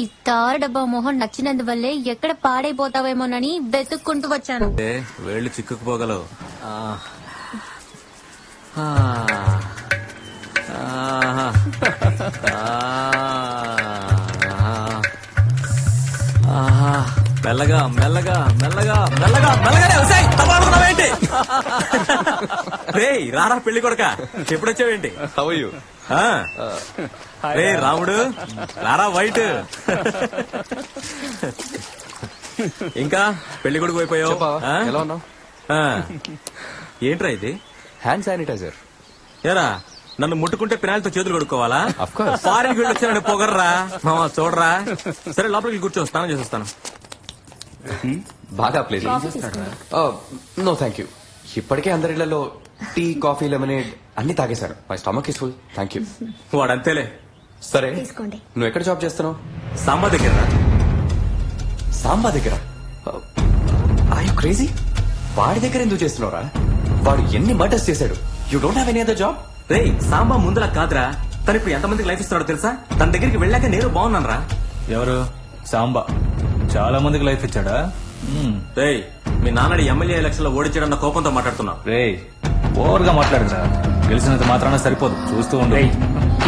ఈ తారు డబ్బా మొహం నచ్చినందువల్లే ఎక్కడ పాడైపోతావేమోనని వెతుక్కుంటూ వచ్చాను. వేళ్ళు చిక్కుకుపోగలవు. మెల్లగా మెల్లగా మెల్లగా మెల్లగా మెల్లగానే వస్తాయి. తపాలనుకున్నావేంటి? రేయ్ రారా పెళ్లి కొడక, ఎప్పుడొచ్చావేంటి? How are you? రే రాముడు రారా వైట్. ఇంకా పెళ్లి కొడుకు అయిపోయావు. చెప్పావా? ఎలా ఉన్నావు? ఏంట్రా ఇది? Hand sanitiser. ఏరా నన్ను ముట్టుకుంటే పినాలతో చేతులు కొడుకోవాలా? Of course. ఫారెన్ వెళ్ళి వచ్చానండి పొగర్రా మామ, చూడరా. సరే లోపలికి కూర్చో, స్నానం చేసి వస్తాను. బాగా ప్లేస్. కాఫీ తీసుకుంటా. No thank you. ఇప్పటికే అందరిళ్లలో టీ, కాఫీ, లెమనేడ్ అన్ని తాగేశాను. My stomach is full. Thank you. వాడంతేలే. సరే, తీసుకోండి. నువ్వు ఎక్కడ జాబ్ చేస్తున్నావు? సాంబా దగ్గర. సాంబా దగ్గర? I you crazy? వాడి దగ్గర ఎందుకు చేస్తున్నావురా? వాడు ఎన్ని మర్డర్స్ చేశాడు. You don't have any other job? రే సాంబా ముందులా కాదురా, తను ఇప్పుడు ఎంతమందికి లైఫ్ ఇస్తున్నాడో తెలుసా? తన దగ్గరికి వెళ్ళాక నేను బాగున్నాను రా. ఎవరు? సాంబా చాలా మందికి లైఫ్ ఇచ్చాడా? రే మీ నాన్నడి ఎమ్మెల్యే ఎలక్షన్ లో ఓడించాడన్న కోపంతో మాట్లాడుతున్నావు. రే ఓవర్గా మాట్లాడుతున్నా, గెలిచినంత మాత్రాన సరిపోదు, చూస్తూ ఉండే.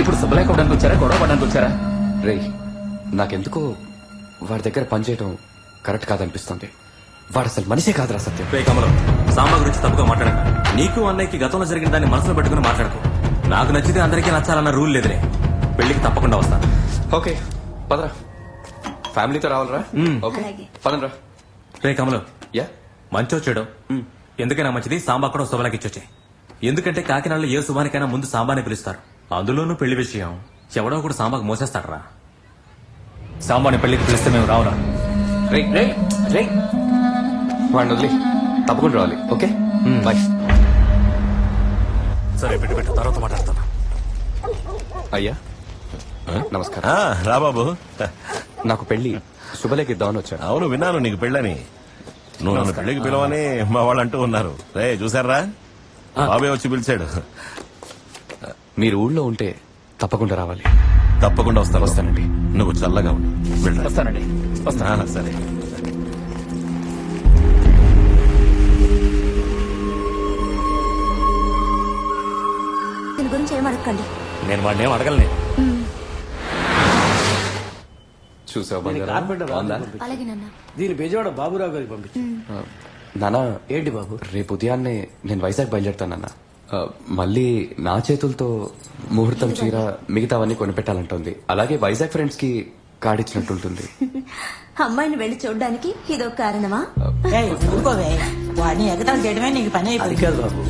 ఇప్పుడు శుభలేకపోవడానికి వచ్చారా, గొడవ పడడానికి వచ్చారా? రేయ్, నాకెందుకో వాడి దగ్గర పనిచేయడం కరెక్ట్ కాదనిపిస్తుంది. వాడు అసలు మనిషే కాదురా సత్యం. రే కమలం, సాంబా గురించి తప్పుగా మాట్లాడక. నీకు అన్నయ్యకి గతంలో జరిగిన దాన్ని మనసులో పెట్టుకుని మాట్లాడుకో. నాకు నచ్చితే అందరికీ నచ్చాలన్న రూల్ లేదులే. పెళ్లికి తప్పకుండా వస్తాను. ఓకే పదరా, ఫ్యామిలీతో రావాలరా? ఓకే అలాగే. పదండ్రా. రే కమలం, యా మంచో చెడు ఎందుకైనా మంచిది సాంబా కూడా శుభాలకి ఇచ్చొచ్చే. ఎందుకంటే కాకినాడలో ఏ శుభానికైనా ముందు సాంబాని పిలుస్తారు. అందులోనూ పెళ్లి విషయం ఎవడో ఒకడు సాంబాకు మోసేస్తాడరా. సాంబాని పెళ్లికి పిలిస్తే మేము రావురా. రే రే రే, వాడిని వదిలి తప్పకుండా రావాలి. Okay bye. సరే పెట్టు తర్వాత మాట్లాడతాను. అయ్యా నమస్కారం. రా బాబు. నాకు పెళ్లి శుభలేఖ ఇద్దామని వచ్చాను. అవును విన్నాను నీకు పెళ్ళని. నువ్వు నన్ను పెళ్లికి పిలవని మా వాళ్ళు అంటూ ఉన్నారు. రే చూసారా, బాబే వచ్చి పిలిచాడు. మీరు ఊళ్ళో ఉంటే తప్పకుండా రావాలి. తప్పకుండా వస్తానండి. నువ్వు చల్లగా ఉండు. వెళ్ళరా. వస్తానండి. సరే. దీని గురించి ఏం అడగండి. నేను వాడిని ఏం అడగలను. చూసావు బంగారం? కార్పెంటర్ బాగుందా? అలాగే నాన్న. దీని బెజవాడ బాబురావు గారికి పంపించు. నానా, ఏంటి బాబు? రేపు ఉదయాన్నే నేను వైజాగ్ బయలుదేరుతానన్నా. మళ్ళీ నా చేతులతో ముహూర్తం చీర మిగతావన్నీ కొనిపెట్టాలంటుంది. అలాగే వైజాగ్ ఫ్రెండ్స్ కి కార్డు ఇచ్చినట్టుంటుంది. అమ్మాయిని వెళ్లి చూడడానికి ఇదొక కారణమా? ఊరుకోవే, వాడిని ఎగతాలు చేయడమే నీకు పని అది అయిపోయింది. కాదు బాబు,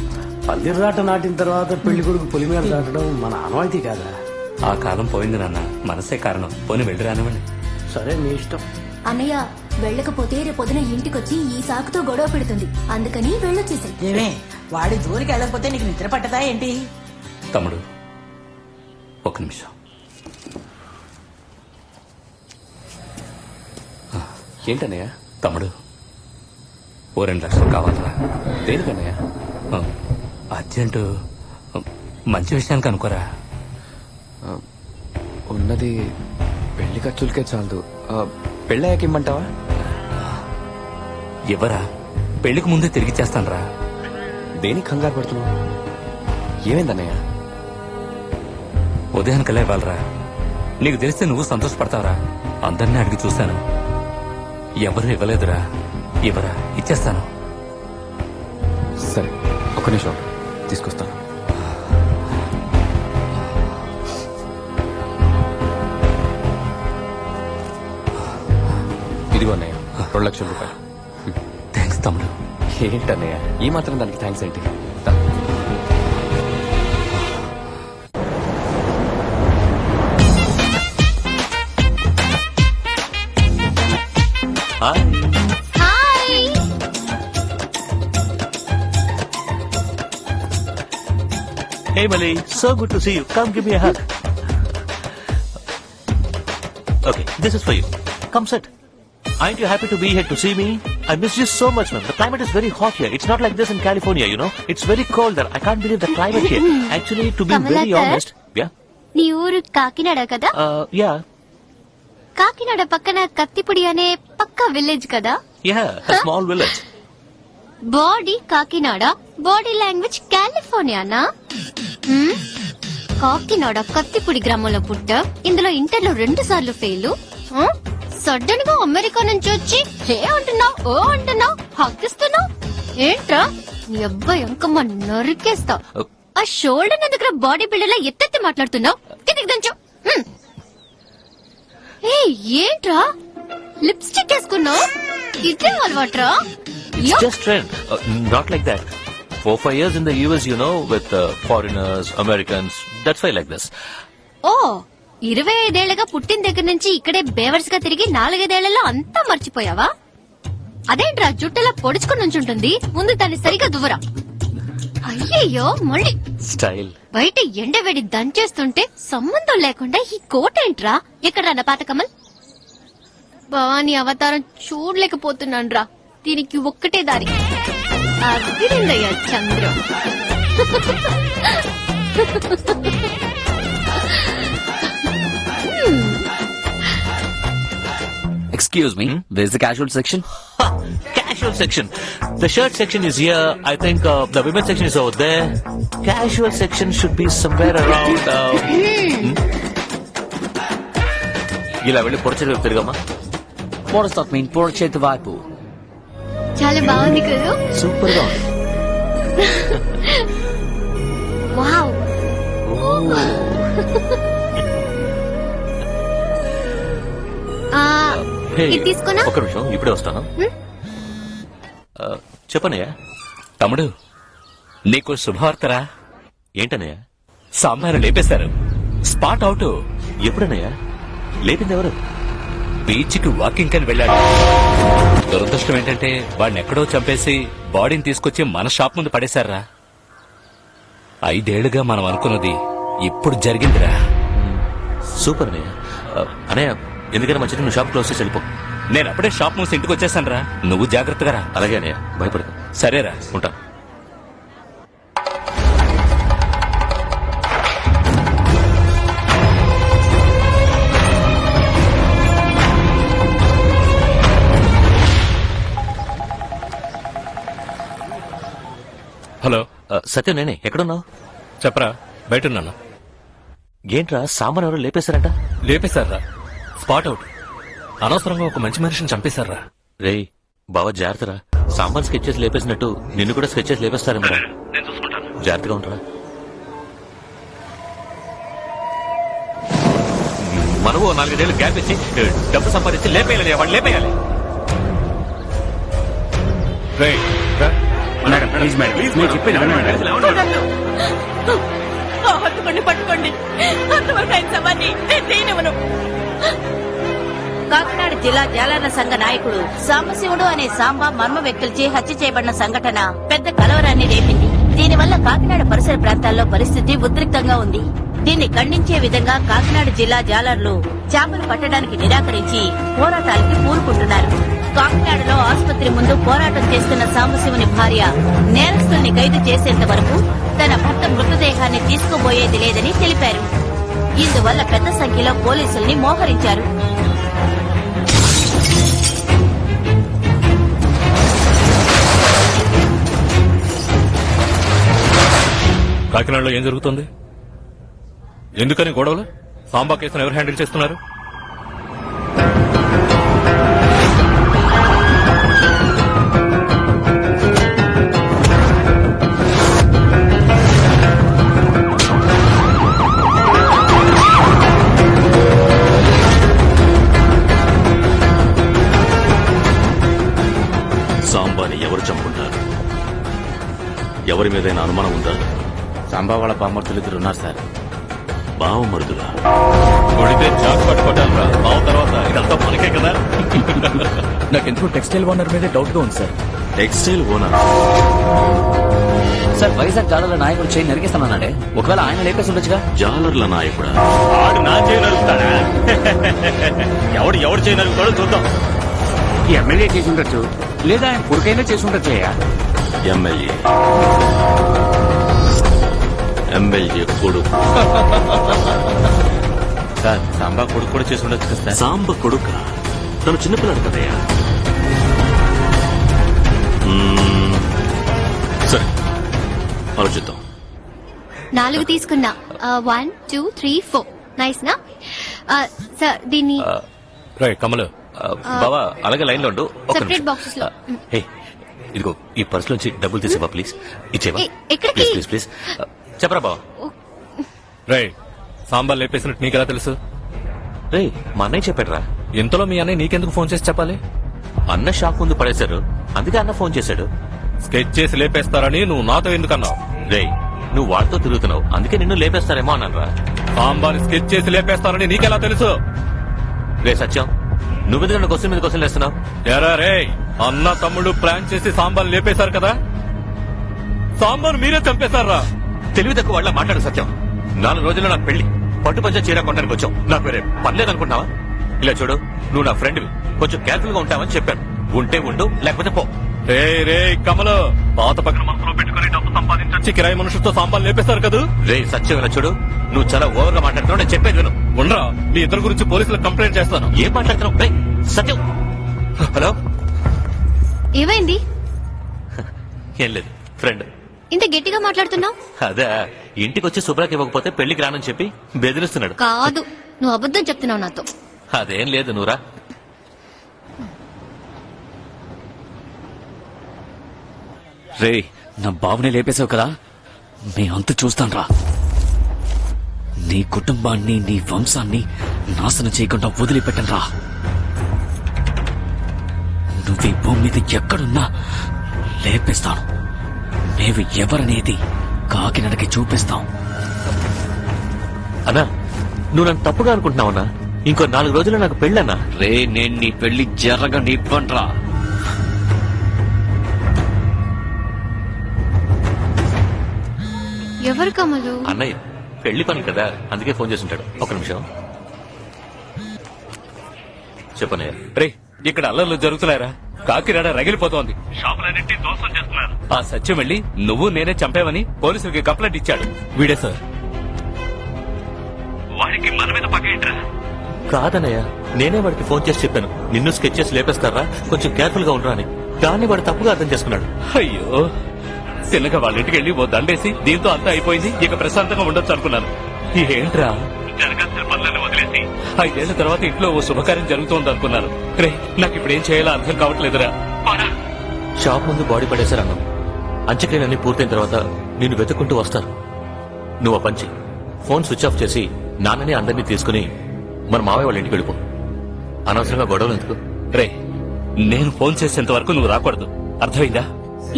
పందిర్రాట నాటిన తర్వాత పెళ్లి కొడుకు పొలి మీద దాటడం మన ఆనవాయితీ కాదా? ఆ కాలం పోయింది నాన్న, మనసే కారణం. పోనీ వెళ్ళి రానివ్వండి. సరే మీ ఇష్టం. అన్నయ్య వెళ్ళకపోతే రేపొద్దున ఇంటికొచ్చి ఈ సాకుతో గొడవ పెడుతుంది. అందుకని వెళ్ళొచ్చేసాయి. ఏమే, వాడి జోలికి వెళ్ళకపోతే నీకు నిద్ర పట్టదా ఏంటి? తమ్ముడు ఒక నిమిషం. ఏంటన్నయ్య? తమ్ముడు ఓ 2 లక్షలు కావాలరా. దేనికన్నయ్య? అర్జెంటు మంచి విషయానికి అనుకోరా. ఉన్నది పెళ్లి ఖర్చులకే చాలదు. పెళ్ళయ్యాక ఇమ్మంటావా? ఎవరా, పెళ్లికి ముందే తిరిగి చేస్తానరా. దేనికి కంగారు పడుతున్నావు? ఏమైందన్నయ్య? ఉదయానికల్లా ఇవ్వాలరా. నీకు తెలిస్తే నువ్వు సంతోషపడతావరా. అందరినీ అడిగి చూశాను, ఎవరు ఇవ్వలేదురా. ఇవ్వరా, ఇచ్చేస్తాను. సరే, ఒక నిమిషం తీసుకొస్తాను. ఇదిగో అన్నయ్య, 2 లక్షల రూపాయలు. థ్యాంక్స్ తమ్ముడు. ఏంటన్నయ్య ఈ మాత్రం దానికి థ్యాంక్స్ ఏంటి? Hi. Hey Mali, so good to see you. Come give me a hug. Okay, this is for you. Come sit. Aren't you happy to be here to see me? I miss you so much, man. The climate is very hot here. It's not like this in California, you know. It's very cold there. I can't believe the climate here. Actually, to be very Kamalakar? honest, yeah, నీ ఊరు కాకినాడ కదా? yeah, Kakinada పక్కన కత్తిపుడి అనే పక్క village కదా? yeah, a small village. Body Kakinada, body language కాలిఫోర్నియానా? కాకినాడ కత్తిపుడి గ్రామంలో పుట్టా. ఇందులో ఇంటర్లో 2 సార్లు ఫెయిల్. సడన్ గా అమెరికా నుంచి వచ్చి హే అంటున్నావు, ఓ అంటున్నావు, హక్కిస్తున్నావు. ఏంట్రా నీ అబ్బాయి అంకమ్మ నరికేస్తా. ఆ షోల్డర్ దగ్గర బాడీ బిల్డర్ లా ఎత్తెత్తి మాట్లాడుతున్నావు. కిందికి దంచు. ఏ ఏంట్రా లిప్స్టిక్ వేసుకున్నావు? ఇదే అలవాట్రా? It's just trend. Not like that. 4-5 years in the US, you know, with foreigners, Americans. That's why like this. ఓ 25 ఏళ్లుగా పుట్టిన దగ్గర నుంచి ఇక్కడే బేవర్స్ గా తిరిగి 4-5 ఏళ్లలో అంతా మర్చిపోయావా? అదేంట్రా జుట్టులా పొడుచుకుని ఉంచుంటుంది. ముందు దాన్ని సరిగా దువ్వరా. అయ్యయ్యో మళ్ళీ Style. బయట ఎండవేడి దంచేస్తుంటే సంబంధం లేకుండా ఈ కోట ఏంట్రా? ఎక్కడ్రా నా పాత కమల్? బాని అవతారం చూడలేకపోతున్నాను రా. దీనికి ఒక్కటే దారి. అదిరిందయ్యా Chandram. Excuse me, where's the casual section? Casual section. The shirt section is here. I think the women's section is over there. Casual section should be somewhere around. ఇలా వెళ్ళి పొడిచేది తిరగమ్మా. What mean? పొడిచేతి వైపు. చాలా బాగుంది కదా? సూపర్ గా ఉంది. వావ్. Hey, ఇది తీసుకున్నా? ఒక నిమిషం ఇప్పుడే వస్తాను. చెప్పనయ్యా. తమ్ముడు నీకు శుభవార్తరా. ఏంటనయ్యా? సాంబారు లేపేశారు. Spot out. ఎప్పుడనయ్యా? లేపింది ఎవరు? బీచ్ కి వాకింగ్ అని వెళ్ళాడు. దురదృష్టం ఏంటంటే వాడిని ఎక్కడో చంపేసి బాడీని తీసుకొచ్చి మన షాప్ ముందు పడేశారా. 5 ఏళ్లుగా మనం అనుకున్నది ఇప్పుడు జరిగిందిరా. సూపర్ అన్నయ్య. అన్నయ్య ఎందుకైనా మంచిది నువ్వు షాప్ క్లోజ్ చేసి వెళ్ళిపో. నేను అప్పుడే షాప్ మూసి ఇంటికి వచ్చేసాను రా. నువ్వు జాగ్రత్తగా రా. అలాగే అన్నయ్య, భయపడకు. సరేరా. ఉంటా. హలో. సత్యం, నేనే. ఎక్కడున్నావు? చెప్పరా. బయటున్నాను. ఏంట్రా, సామాన్ ఎవరో లేపేశారంట? లేపేశారా? Spot out. అనవసరంగా ఒక మంచి మనిషిని చంపేశారా. రేయ్ బావ, జాగ్రత్తరా. సామాన్ స్కెచెస్ లేపేసినట్టు నిన్ను కూడా స్కెచెస్ లేపేస్తారేమరా. జాగ్రత్తగా ఉంటారా. మనము 4 ఏళ్ళు గ్యాప్ ఇచ్చి డబ్బు సంపాదించి లేపేయాలి, వాడు లేపేయాలి. హత్తుకోండి, పట్టుకోండి. అంతవరకు ఆయన సవాన్ని నేనేమను. కాకినాడ జిల్లా జాలర్ల సంఘ నాయకుడు సాంబశివుడు అనే సాంబ మర్మ వ్యక్తులచే హత్య చేయబడిన సంఘటన పెద్ద కలవరాన్ని రేపింది. దీనివల్ల కాకినాడ పరిసర ప్రాంతాల్లో పరిస్థితి ఉద్రిక్తంగా ఉంది. దీన్ని ఖండించే విధంగా కాకినాడ జిల్లా జాలర్లు చేపలు పట్టడానికి నిరాకరించి పోరాటాలకి పూనుకుంటున్నారు. కాకినాడలో ఆసుపత్రి ముందు పోరాటం చేస్తున్న సాంబశివుని భార్య నేరస్తుల్ని ఖైదు చేసేంత వరకు తన భర్త మృతదేహాన్ని తీసుకుపోయేది లేదని తెలిపారు. ఇందువల్ల పెద్ద సంఖ్యలో పోలీసుల్ని మోహరించారు. కాకినాడలో ఏం జరుగుతుంది? ఎందుకని గొడవలు? సాంబా కేసును ఎవరు హ్యాండిల్ చేస్తున్నారు? సాంబాని ఎవరు చంపుకుంటారు? ఎవరి మీదైనా అనుమానం ఉందా? సాంబా వాళ్ళ బామ్మర్తులు ఇద్దరు ఉన్నారు సార్. బావమరుదులా? కొడితే చాకు పట్టుకోవటారా? బావ తర్వాత ఇదంతా మనకే కదా. నాకెందుకు టెక్స్టైల్ ఓనర్ మీదే డౌట్ గా ఉంది sir. Textile owner sir, Vizag జాలర్ల నాయకుడు చేయి నరికేస్తానన్నాడే. ఒకవేళ ఆయన లేపేసి ఉండొచ్చుగా. జాలర్ల నాయకుడా? ఆడు నా చేయి నరుకుతాడా? ఎవడు చేయి నరుకుతాడో చూద్దాం. ఎమ్మెల్యే చేసి ఉండొచ్చు, లేదా ఆయన కొడుకైనా చేసి ఉండొచ్చు. ఎమ్మెల్యే కొడుకు. సార్, సాంబా కొడుకు కూడా చేసి ఉండొచ్చు కదా. సాంబ కొడుక? తను చిన్నపిల్లడు కదయ్యా. సరే, ఆలోచిద్దాం. 4 తీసుకున్నా. 1 2 3 4. నైస్ నా? సార్ దీన్ని కమలు. బావా, అలాగే లైన్ లో ఉండు. సెపరేట్ బాక్సెస్ లో. ఇదిగో ఈ పర్స్ లోంచి డబ్బులు తీసేవా ప్లీజ్. ఇచ్చేవా ఎక్కడికి? Please please please. చెప్పరా బావా. రే, సాంబా లేపేసినట్టు నీకెలా తెలుసు? రే, మా అన్నయ్య చెప్పాడురా. ఇంతలో మీ అన్నయ్య నీకెందుకు ఫోన్ చేసి చెప్పాలి? అన్న షాక్ ముందు పడేశారు, అందుకే అన్న ఫోన్ చేశాడు. స్కెచ్ చేసి లేపేస్తారని నువ్వు నాతో ఎందుకన్నావు? రే, నువ్వు వాడితో తిరుగుతున్నావు, అందుకే నిన్ను లేపేస్తారేమో అన్నారా. సాంబాని స్కెచ్ చేసి లేపేస్తారని నీకెలా తెలుసు? రే సత్యం, నువ్వెందుకు క్వశ్చన్ మీద క్వశ్చన్ వేస్తున్నావు? ఎరా రే, అన్న తమ్ముడు ప్లాన్ చేసి సాంబాన్ లేపేశారు కదా. సాంబాన్ మీరే చంపేశారా? తెలివి తక్కువ వాళ్ళ మాట్లాడు సత్యం. 4 రోజుల్లో నాకు పెళ్లి, పట్టు పంచ చీర కొట్టడానికి వచ్చావు. నాకు వేరే పర్లేదనుకుంటున్నావా? ఇలా చూడు, నువ్వు నా ఫ్రెండ్వి, కొంచెం కేర్ఫుల్ గా ఉంటావని చెప్పాను. ఉంటే ఉండు, లేకపోతే పో. రే రే కమలు, పాత పక్కన మనసులో పెట్టుకుని డబ్బు సంపాదించి కిరాయి మనుషులతో సాంబాన్ లేపేశారు కదా. రే సత్యం, ఇలా చూడు, నువ్వు చాలా ఓవర్ గా మాట్లాడుతున్నావు. నేను చెప్పేది విను. ఉండరా, మీ ఇద్దరు గురించి పోలీసులకు కంప్లైంట్ చేస్తాను. ఏం మాట్లాడుతున్నావు? రే సత్యం. హలో, ఏమైంది? ఏం లేదు, ఫ్రెండ్. ఇంత గట్టిగా మాట్లాడుతున్నావు? అదే, ఇంటికి వచ్చి శుభ్రాకి ఇవ్వకపోతే పెళ్లికి రానని చెప్పి బెదిరిస్తున్నాడు. కాదు, నువ్వు అబద్ధం చెప్తున్నావు నాతో. అదేం లేదు, నువ్వురా. రే, నా బావనే లేపేశావు కదా, నీ అంత చూస్తాను రా. నీ కుటుంబాన్ని, నీ వంశాన్ని నాశనం చేయకుండా వదిలిపెట్టను రా. నువ్వు ఈ భూమి మీద ఎక్కడున్నా లేపేస్తాను. మేము ఎవరనేది కాకినాడకి చూపిస్తాం. అన్నా, నువ్వు నన్ను తప్పుగా అనుకుంటున్నావన్నా. ఇంకో 4 రోజుల్లో నాకు పెళ్ళన్నా. రే, నేను నీ పెళ్లి జరగనివ్వనురా. ఎవరు కమలు? అన్నయ్య పెళ్లి పని కదా, అందుకే ఫోన్ చేస్తుంటాడు. ఒక్క నిమిషం చెప్పనయ్య. రే, ఇక్కడ అల్లర్లు జరుగుతున్నారా? కాకినాడ రగిలిపోతోంది. షాపులన్నింటినీ దోసం చేస్తున్నారు. ఆ సత్యం వెళ్ళి నువ్వు నేనే చంపావని పోలీసులకి కంప్లైంట్ ఇచ్చాడు. వీడే సార్. వాడికి మన మీద పగ ఏంట్రా? కాదన్నయ్య, నేనే వాడికి ఫోన్ చేసి చెప్పాను, నిన్ను స్కెచ్ చేసి లేపేస్తారా, కొంచెం కేర్ఫుల్ గా ఉండరా అని. దాన్ని వాడు తప్పుగా అర్థం చేసుకున్నాడు. అయ్యో, చిన్నగా వాళ్ళ ఇంటికి వెళ్ళి ఓ దండేసి దీంతో అంతా అయిపోయింది, ఇక ప్రశాంతంగా ఉండొచ్చు అనుకున్నాను. ఏంట్రా జరగాల్సిన పనులను వదిలేసి 5 ఏళ్ల తర్వాత ఇంట్లో ఓ శుభకార్యం జరుగుతోంది అనుకున్నాను. రే, నాకు ఇప్పుడు ఏం చేయాలో అర్థం కావట్లేదురా. షాప్ ముందు బాడీ పడేశారు అన్నాం. అంత్యక్రియలన్నీ పూర్తయిన తర్వాత నిన్ను వెతుక్కుంటూ వస్తారు. నువ్వు ఆ పంచి ఫోన్ స్విచ్ ఆఫ్ చేసి నాన్నని అందరినీ తీసుకుని మన మావయ్య వాళ్ళ ఇంటికి వెళ్ళిపో. అనవసరంగా గొడవలు ఎందుకు? రే, నేను ఫోన్ చేసేంత వరకు నువ్వు రాకూడదు, అర్థమైందా?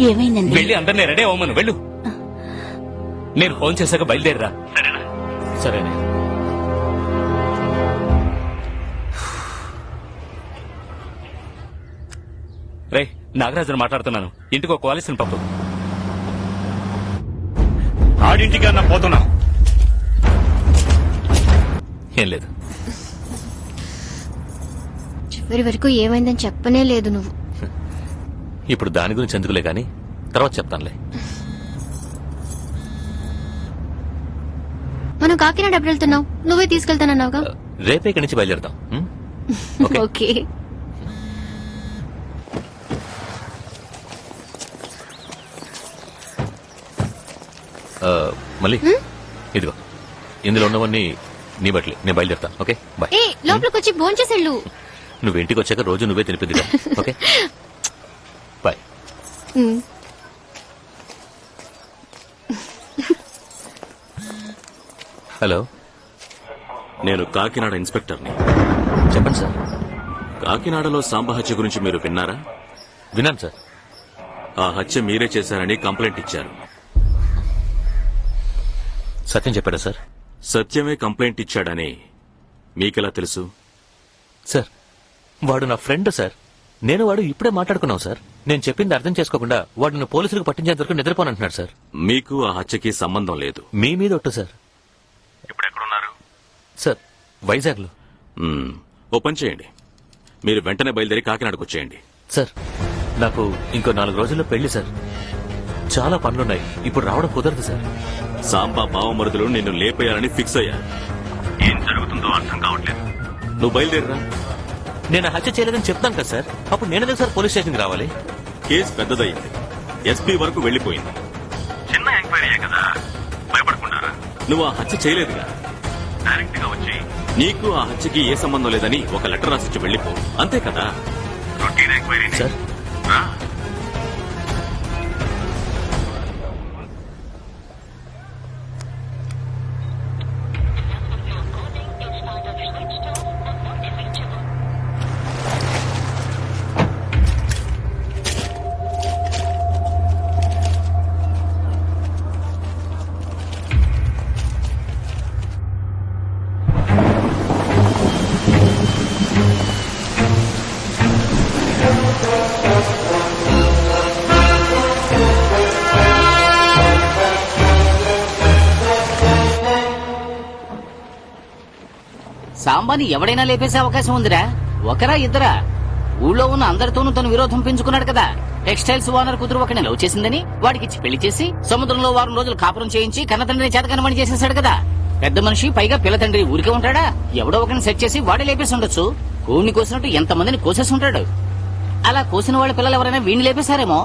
ఏమైందండి? వెళ్ళి అందరినీ రెడీ అవ్వమను, వెళ్ళు. నేను ఫోన్ చేశాక బయలుదేరరా. సరేనే. రే, నాగరాజుని మాట్లాడుతున్నాను. ఇంటికి ఒక వాలిసిని పంపు. ఆడింటికి అన్న పోతున్నా. ఏం లేదు. చివరి వరకు ఏమైందని చెప్పనే లేదు నువ్వు. ఇప్పుడు దాని గురించి ఎందుకులే గాని తర్వాత చెప్తానులే. మనం కాకినాడ ఎప్పుడు వెళ్తున్నావు? నువ్వే తీసుకెళ్తానన్నావుగా. రేపే ఇక్కడి నుంచి బయలుదేరదాం. ఓకే. మళ్ళీ ఇదిగో, ఇందులో ఉన్నవన్నీ నీ బట్టలే. నేను బయలుదేరతా. Okay, bye. ఏ, లోపలికి వచ్చి భోంచేసేళ్ళు. నువ్వు ఇంటికి వచ్చాక రోజు నువ్వే తినిపిద్దిగా. Okay, bye. హలో, నేను కాకినాడ ఇన్స్పెక్టర్ని. చెప్పండి సార్. కాకినాడలో సాంబ హత్య గురించి మీరు విన్నారా? విన్నాను సార్. ఆ హత్య మీరే చేశారని కంప్లైంట్ ఇచ్చారు. సత్యం చెప్పారా సార్? సత్యమే కంప్లైంట్ ఇచ్చాడని మీకెలా తెలుసు? సార్, వాడు నా ఫ్రెండ్ సార్. నేను వాడు ఇప్పుడే మాట్లాడుకున్నాం సార్. నేను చెప్పింది అర్థం చేసుకోకుండా వాడు నన్ను పోలీసులకు పట్టించేంత వరకు నిద్రపోనంటున్నాడు సార్. మీకు ఆ హత్యకి సంబంధం లేదు. మీ మీద ఒట్టు సార్. ఇప్పుడు ఎక్కడున్నారు? సార్, వైజాగ్ లో. ఓ పని చేయండి, మీరు వెంటనే బయలుదేరి కాకినాడకు వచ్చేయండి. సార్, నాకు ఇంకో 4 రోజుల్లో పెళ్లి సార్. చాలా పనులున్నాయి. ఇప్పుడు రావడం కుదరదు సార్. సాంబా బావమరుదులు నిన్ను లేపేయాలని ఫిక్స్ అయ్యారు. ఏం జరుగుతుందో అర్థం కావట్లేదు. నువ్వు బయలుదేరరా. నేను హత్య చేయలేదని చెప్తాను కదా సార్. అప్పుడు నేను సార్ పోలీస్ స్టేషన్కి రావాలి. కేసు పెద్దదయ్యింది, ఎస్పీ వరకు వెళ్లిపోయింది. చిన్న ఎంక్వైరీ కదా, భయపడకుండారా. నువ్వు ఆ హత్య చేయలేదుగా, డైరెక్ట్ గా వచ్చి నీకు ఆ హత్యకి ఏ సంబంధం లేదని ఒక లెటర్ రాసిచ్చి వెళ్లిపో, అంతే కదా. Routine enquiry sir. సాంబాని ఎవడైనా లేపేసే అవకాశం ఉందిరా. ఒకరా ఇద్దరా? ఊళ్ళో ఉన్న అందరితోనూ తను విరోధం పెంచుకున్నాడు కదా. టెక్స్టైల్స్ ఓనర్ కూతురు ఒకని లవ్ చేసిందని వాడికిచ్చి పెళ్లి చేసి సముద్రంలో 1 వారం రోజులు కాపురం చేయించి కన్నతండ్రిని చేతకనమని చేసేసాడు కదా. పెద్ద మనిషి, పైగా పిల్ల తండ్రి ఊరికే ఉంటాడా? ఎవడో ఒకరిని సెట్ చేసి వాడే లేపేసి ఉండొచ్చు. కోడిని కోసినట్టు ఎంతమందిని కోసేసి ఉంటాడు. అలా కోసిన వాళ్ళ పిల్లలు ఎవరైనా వీణ్ణి లేపేశారేమో.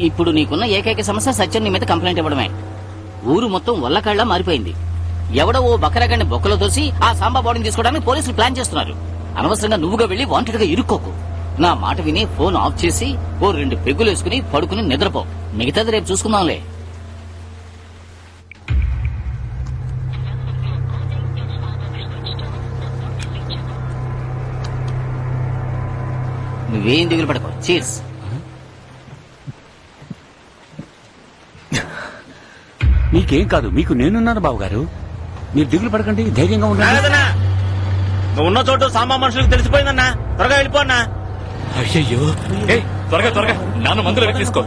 ఇప్పుడు నీకున్న ఏకైక సమస్య సత్యం నీ మీద కంప్లైంట్ ఇవ్వడమే. ఊరు మొత్తం వల్లకాళ్లా మారిపోయింది. ఎవడో ఓ బకరగాన్ని బొక్కలో తోసి ఆ సాంబా బాడీని తీసుకోవడానికి పోలీసులు ప్లాన్ చేస్తున్నారు. అనవసరంగా నువ్వుగా వెళ్లి వాంటెడ్ గా ఇరుక్కోకు. నా మాట విని ఫోన్ ఆఫ్ చేసి ఓ 2 పెగ్గులు వేసుకుని పడుకుని నిద్రపో. మిగతాది రేపు చూసుకుందాంలే. నువ్వేం దిగులు పడకో. చీర్స్. మీకేం కాదు, మీకు నేనున్నాను బాబు గారు. మీరు దిగులు పడకండి, ధైర్యంగా ఉండండి. నువ్వు ఉన్న చోటు సాంబా మనుషులకు తెలిసిపోయిందన్నా. త్వరగా వెళ్ళిపోన్నా. అయ్యయ్యో, త్వరగా త్వరగా నాన్న మందులు తీసుకో.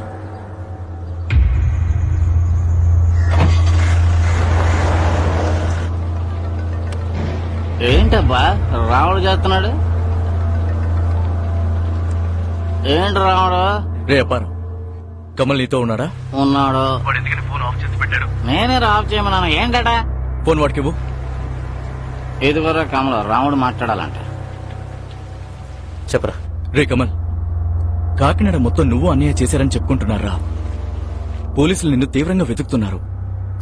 ఏంటబ్బా రావుడు చేస్తున్నాడు? ఏంటి రాముడు? రే అప్పారు, కమల్ నీతో ఉన్నాడా? ఉన్నాడు. నేనే ఆఫ్ చేయమన్నాను. ఏంటట? ఫోన్ వాడికి ఇవ్వు. ఇదివరకు కమల రాముడు మాట్లాడాలంట. చెప్పరా. రే కమల్, కాకినాడ మొత్తం నువ్వు అన్నయ్య చేశారని చెప్పుకుంటున్నారా? పోలీసులు నిన్ను తీవ్రంగా వెతుకుతున్నారు.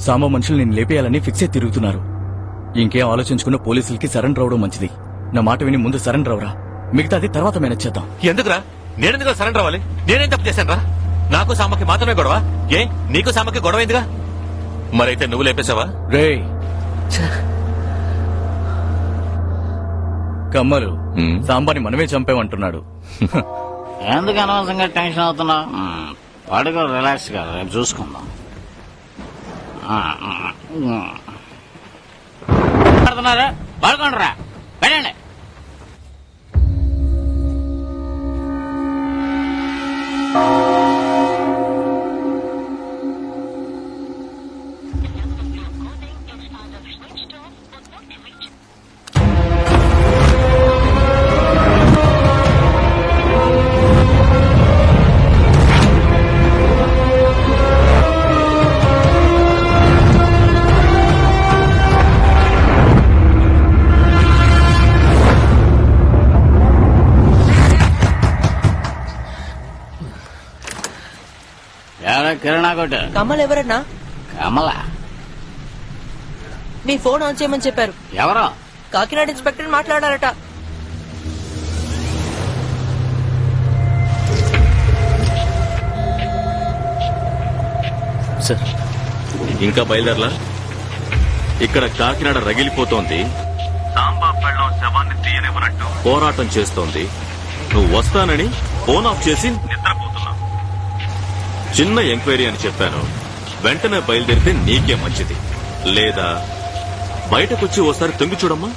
సాంబ మనుషులు నిన్ను లేపేయాలని ఫిక్స్ అయి తిరుగుతున్నారు. ఇంకేం ఆలోచించుకున్న పోలీసులకి సరెండర్ అవడం మంచిది. నా మాట విని ముందు సరెండర్ అవరా, మిగతాది తర్వాత మేనేజ్ చేద్దాం. ఎందుకురా? నేనెందుకు సరెండర్ అవ్వాలి? నేనేం తప్పు చేశాను రా? నాకు సామకి మాత్రమే గొడవ? ఏ నీకు సామకి గొడవ అయిందిగా? మరైతే నువ్వు లేపేశావా? రే కమ్మలు, సాంబాని మనమే చంపామంటున్నాడు. ఎందుకు అనవసరంగా టెన్షన్ అవుతున్నావు? పడుకో, రిలాక్స్ గా, రేపు చూసుకుందాం. పడుతున్నారా? పడుకోండి రా, వెళ్ళండి. కిరణా కొట్టు. కమల్ ఎవరన్నా? కమల? మీ ఫోన్ ఆన్ చేయమని చెప్పారు. ఎవరో కాకినాడ ఇన్స్పెక్టర్ మాట్లాడారట. సార్, ఇంకా బయలుదేరలా? ఇక్కడ కాకినాడ రగిలిపోతోంది. సాంబా పెళ్ళం శవాన్ని తీయనివ్వనట్టు పోరాటం చేస్తోంది. నువ్వు వస్తానని ఫోన్ ఆఫ్ చేసి నిద్రపోతున్నావు. చిన్న ఎంక్వైరీ అని చెప్పాను. వెంటనే బయలుదేరితే నీకే మంచిది. లేదా బయటకొచ్చి ఓసారి తొంగి చూడమ్మా.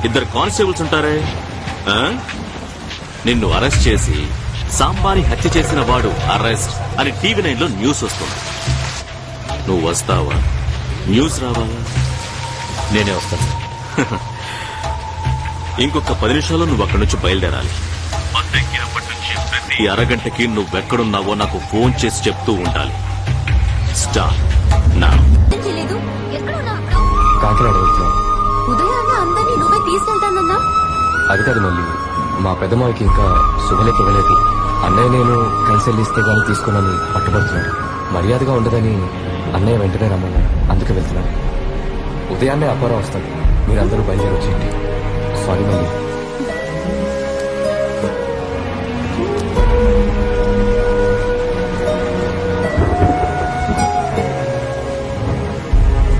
ఇద్దరు కానిస్టేబుల్స్ ఉంటారే, నిన్ను అరెస్ట్ చేసి సాంబాని హత్య చేసిన వాడు అరెస్ట్ అని టీవీ 9 లో న్యూస్ వస్తుంది. నువ్వు వస్తావా? న్యూస్ రావాలా? నేనే వస్తాను. ఇంకొక 10 నిమిషాల్లో నువ్వు అక్కడి నుంచి బయలుదేరాలి. బస్ ఎక్కినప్పటి నుంచి ప్రతి అరగంటకి నువ్వెక్కడున్నావో నాకు ఫోన్ చేసి చెప్తూ ఉండాలి. Start now. కాకినాడ వెళ్తున్నాను. ఉదయాన్నే అందరినీ నువ్వే తీసుకెళ్తానన్నా? అది కాదు మళ్ళీ, మా పెద్దమ్మాయికి ఇంకా శుభలేఖ ఇవ్వలేదు. అన్నయ్య నేను కలిసి వెళ్ళిస్తే గానీ తీసుకున్నాను పట్టుబడుతున్నాడు. మర్యాదగా ఉండదని అన్నయ్య వెంటనే రమ్మన్నాడు, అందుకే వెళ్తున్నాను. ఉదయాన్నే అప్పారం వస్తాడు. మీరందరూ బయలుదేరి వచ్చేయండి. సారీ మళ్ళీ.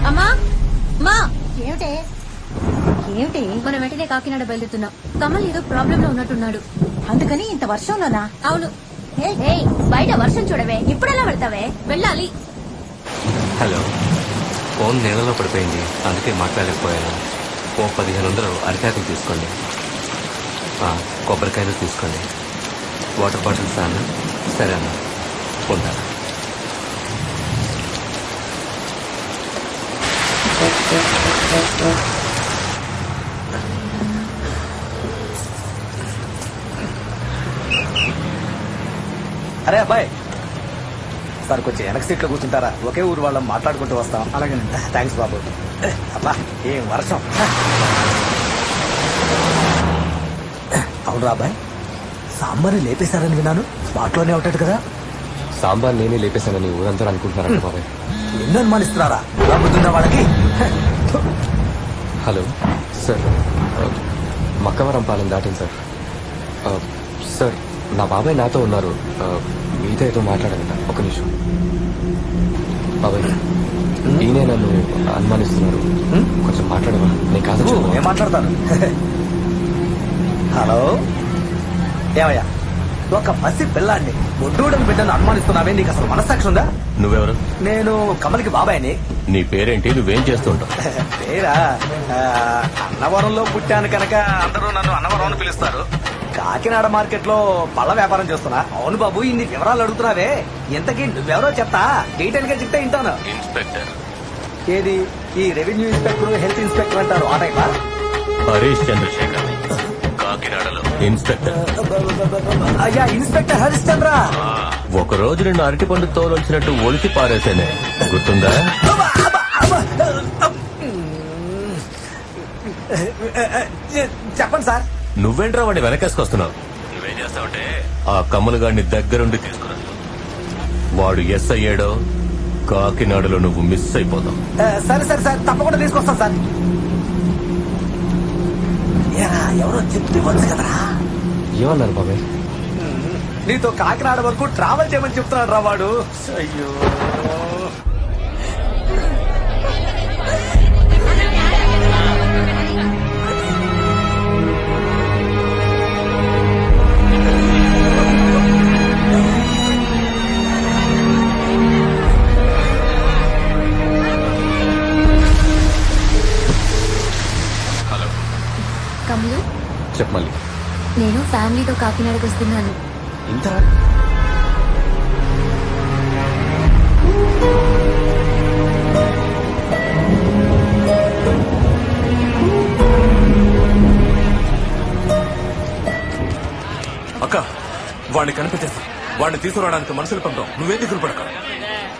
అమ్మా, మా ఏమిటే? ఏమిటి? మనం వెంటనే కాకినాడ బయలుదేరుతున్నాం. కమల్ ఏదో ప్రాబ్లం లో ఉన్నట్టున్నాడు. అందుకని ఇంత వర్షంలోనా? అవును. బయట వర్షం చూడవే, ఇప్పుడెలా వెళ్తావే? వెళ్ళాలి. హలో, ఫోన్ నీళ్ళలో పడిపోయింది, అందుకే మాట్లాడలేకపోయాను. ఓ 1500 అరిటాకులు తీసుకోండి, కొబ్బరికాయలు తీసుకోండి, వాటర్ బాటిల్స్ అన్న. సరే అన్న, ఉంటాను. అరే అబ్బాయి, సార్ కొంచెం వెనక సీట్లో కూర్చుంటారా? ఒకే ఊరు వాళ్ళం మాట్లాడుకుంటూ వస్తాం. అలాగే, థ్యాంక్స్ బాబు. అబ్బా ఏం వర్షం. అవును అబ్బాయి, సాంబార్ని లేపేశారని విన్నాను. స్పాట్ లోనే ఉంటాడు కదా? సాంబార్ నేనే లేపేశానని ఊరంతా అనుకుంటున్నారంట బాబాయ్. ఎన్నో అనుమానిస్తున్నారా? రాబోతున్న వాళ్ళకి. హలో సార్, మక్కవరం పాలెం దాటింది సార్. సార్, నా బాబాయ్ నాతో ఉన్నారు. మీతో ఏదో మాట్లాడాలంట. ఒక నిమిషం బాబాయ్, ఈయనే నన్ను అనుమానిస్తున్నారు. కొంచెం మాట్లాడవా? నేను కాదు. ఏం మాట్లాడతాను? హలో, ఏమయ్యా, ఒక పసి పిల్లాన్ని ఒడ్డూడని బిడ్డను అనుమానిస్తున్నావే? నీకు అసలు మనస్సాక్షి ఉందా? నువ్వెవరు? నేను కమల్కి బాబాయ్ని. నీ పేరేంటి? నువ్వేం చేస్తుంటావు? పేరా? అన్నవరంలో పుట్టాను కనుక అందరూ నన్ను అన్నవరం అని పిలుస్తారు. కాకినాడ మార్కెట్ లో పళ్ళ వ్యాపారం చేస్తున్నా. అవును బాబు, ఇన్ని వివరాలు అడుగుతున్నావే, ఇంతకీ నువ్వెవరో చెప్తా, డీటెయిల్ గా చెప్తే వింటాను. ఇన్స్పెక్టర్ ఏది ఈ రెవెన్యూ ఇన్స్పెక్టర్, హెల్త్ ఇన్స్పెక్టర్ అంటారు ఆ టైపా? హరీష్ చంద్రశేఖర్, కాకినాడలో ఇన్స్పెక్టర్. అయ్యా ఇన్స్పెక్టర్ హరిశ్చంద్ర. ఒక రోజు నిన్ను అరటిపండు తోలొచ్చినట్టు ఒలిచి పారేసేనే, గుర్తుందా? చెప్పండి సార్. నువ్వేంట్రా వాడిని వెనకేసుకొస్తున్నావు? నువ్వేం చేస్తావంటే ఆ కమ్మలు గాడిని దగ్గరుండి తీసుకురా. వాడు ఎస్ అయ్యాడో కాకినాడలో నువ్వు మిస్ అయిపోతావు. సరే సరే సార్, తప్పకుండా తీసుకొస్తాను సార్. ఎవరో చెప్తే వచ్చు కదరా. ఏమన్నారు బాబాయ్? నీతో కాకినాడ వరకు ట్రావెల్ చేయమని చెప్తున్నాడు రా వాడు. అయ్యో కమలు, చెప్పు మళ్ళీ. నేను ఫ్యామిలీతో కాకినాడకు వస్తున్నాను. ఇంత అక్క, వాడిని కనిపించేస్తా. వాడిని తీసుకురావడానికి మనుషులు పంపాం. నువ్వే దిగులు పడక.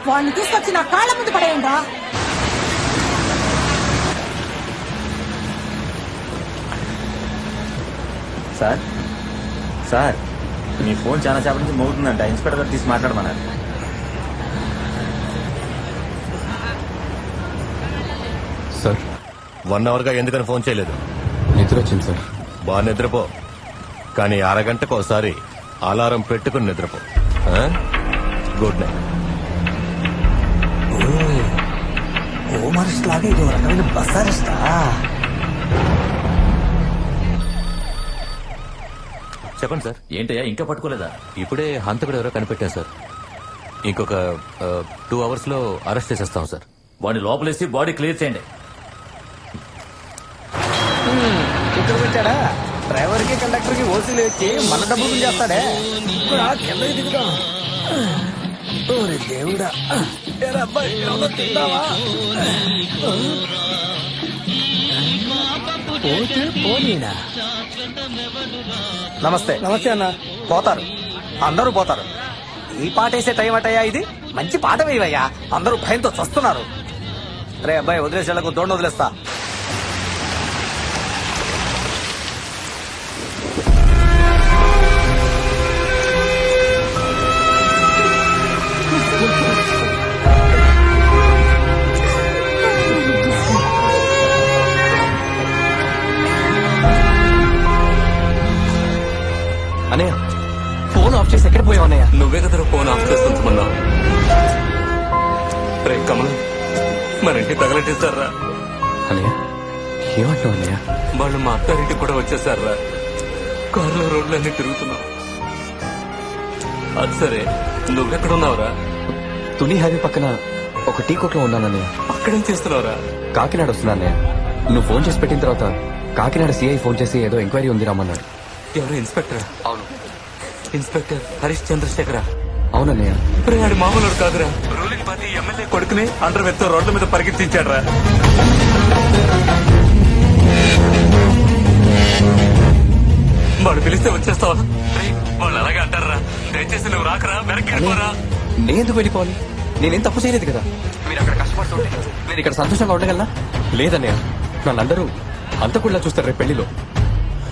వాడిని తీసుకొచ్చి నా కాళ్ళ ముందు పడేయండా. సార్ సార్, మీ ఫోన్ చాలా సేపటి నుంచి మోగుతుందంట. ఇన్స్పెక్టర్ గారు తీసి మాట్లాడమన్నారు. సార్ 1 అవర్ గా ఎందుకని ఫోన్ చేయలేదు? నిద్ర వచ్చింది సార్. బాగా నిద్రపో, కానీ అరగంటకు ఒకసారి అలారం పెట్టుకుని నిద్రపో. Good night. హోమ్ అరెస్ట్ లాగా ఇది ఒక రకమైన బస్ అరెస్టా? చెప్పండి సార్. ఏంటయ్యా ఇంకా పట్టుకోలేదా? ఇప్పుడే హంతకుడు ఎవరో కనిపెట్టాను సార్. ఇంకొక 2 అవర్స్ లో అరెస్ట్ చేసేస్తాం సార్. వాడిని లోపలేసి బాడీ క్లియర్ చేయండి. ఇక్కడ వచ్చాడా? డ్రైవర్ కి కండక్టర్ కి ఓసీలు ఇచ్చి మన డబ్బులు చేస్తాడే. కిందకి దిగుదాం. ఓరే దేవుడా, అబ్బాయి తిందావా? పోతే పోనీనా. నమస్తే. నమస్తే అన్న. పోతారు, అందరూ పోతారు. ఈ పాట వేసే టైం అటయ్యా ఇది? మంచి పాట వేయవయ్యా, అందరూ భయంతో చస్తున్నారు. రే అబ్బాయి, వదిలేసేళ్లకు దోణ వదిలేస్తా. అన్నయ్య, ఫోన్ ఆఫ్ చేసి ఎక్కడ పోయావు అన్నయ్య? నువ్వే కదా ఫోన్ ఆఫ్ చేసుకుంటున్నావు. రే కమల్, మన ఇంటికి తగలెట్టిస్తారా? అన్నయ్య ఏమంటావు అన్నయ్య? వాళ్ళు మా అత్తారింటికి కూడా వచ్చేసారా? కారులో రోడ్లన్నీ తిరుగుతున్నావు. అది సరే, నువ్వెక్కడున్నావురా? తుని హైవే పక్కన ఒక టీ కొట్లో ఉన్నానన్నయ్య. అక్కడేం చేస్తున్నావురా? కాకినాడ వస్తున్నా అన్నయ్య. నువ్వు ఫోన్ చేసి పెట్టిన తర్వాత కాకినాడ సిఐ ఫోన్ చేసి ఏదో ఎంక్వైరీ ఉంది రమ్మన్నాడు. ఎవరు? ఇన్స్పెక్టర్? అవును, ఇన్స్పెక్టర్ హరీష్ చంద్రశేఖరా? అవునన్నయ్య. ఆడి మామూలు కాదురా, రూలింగ్ పార్టీ ఎమ్మెల్యే కొడుకుని అండర్ వెత్తో రోడ్ల మీద పరిగెత్తించాడ్రా. వాడు పిలిస్తే వచ్చేస్తావా? వాళ్ళు అలాగే అంటారా? దయచేసి నువ్వు రాకరా, వెనక్కి వెళ్ళిపోరా. నేనెందుకు వెళ్ళిపోవాలి? నేనేం తప్పు చేయలేదు కదా. మీరు అక్కడ కష్టపడుతుంటే నేను ఇక్కడ సంతోషంగా ఉండగలనా? లేదన్నయ్య, నన్నందరూ అంతకుళ్ళ చూస్తారు రేపు పెళ్లిలో.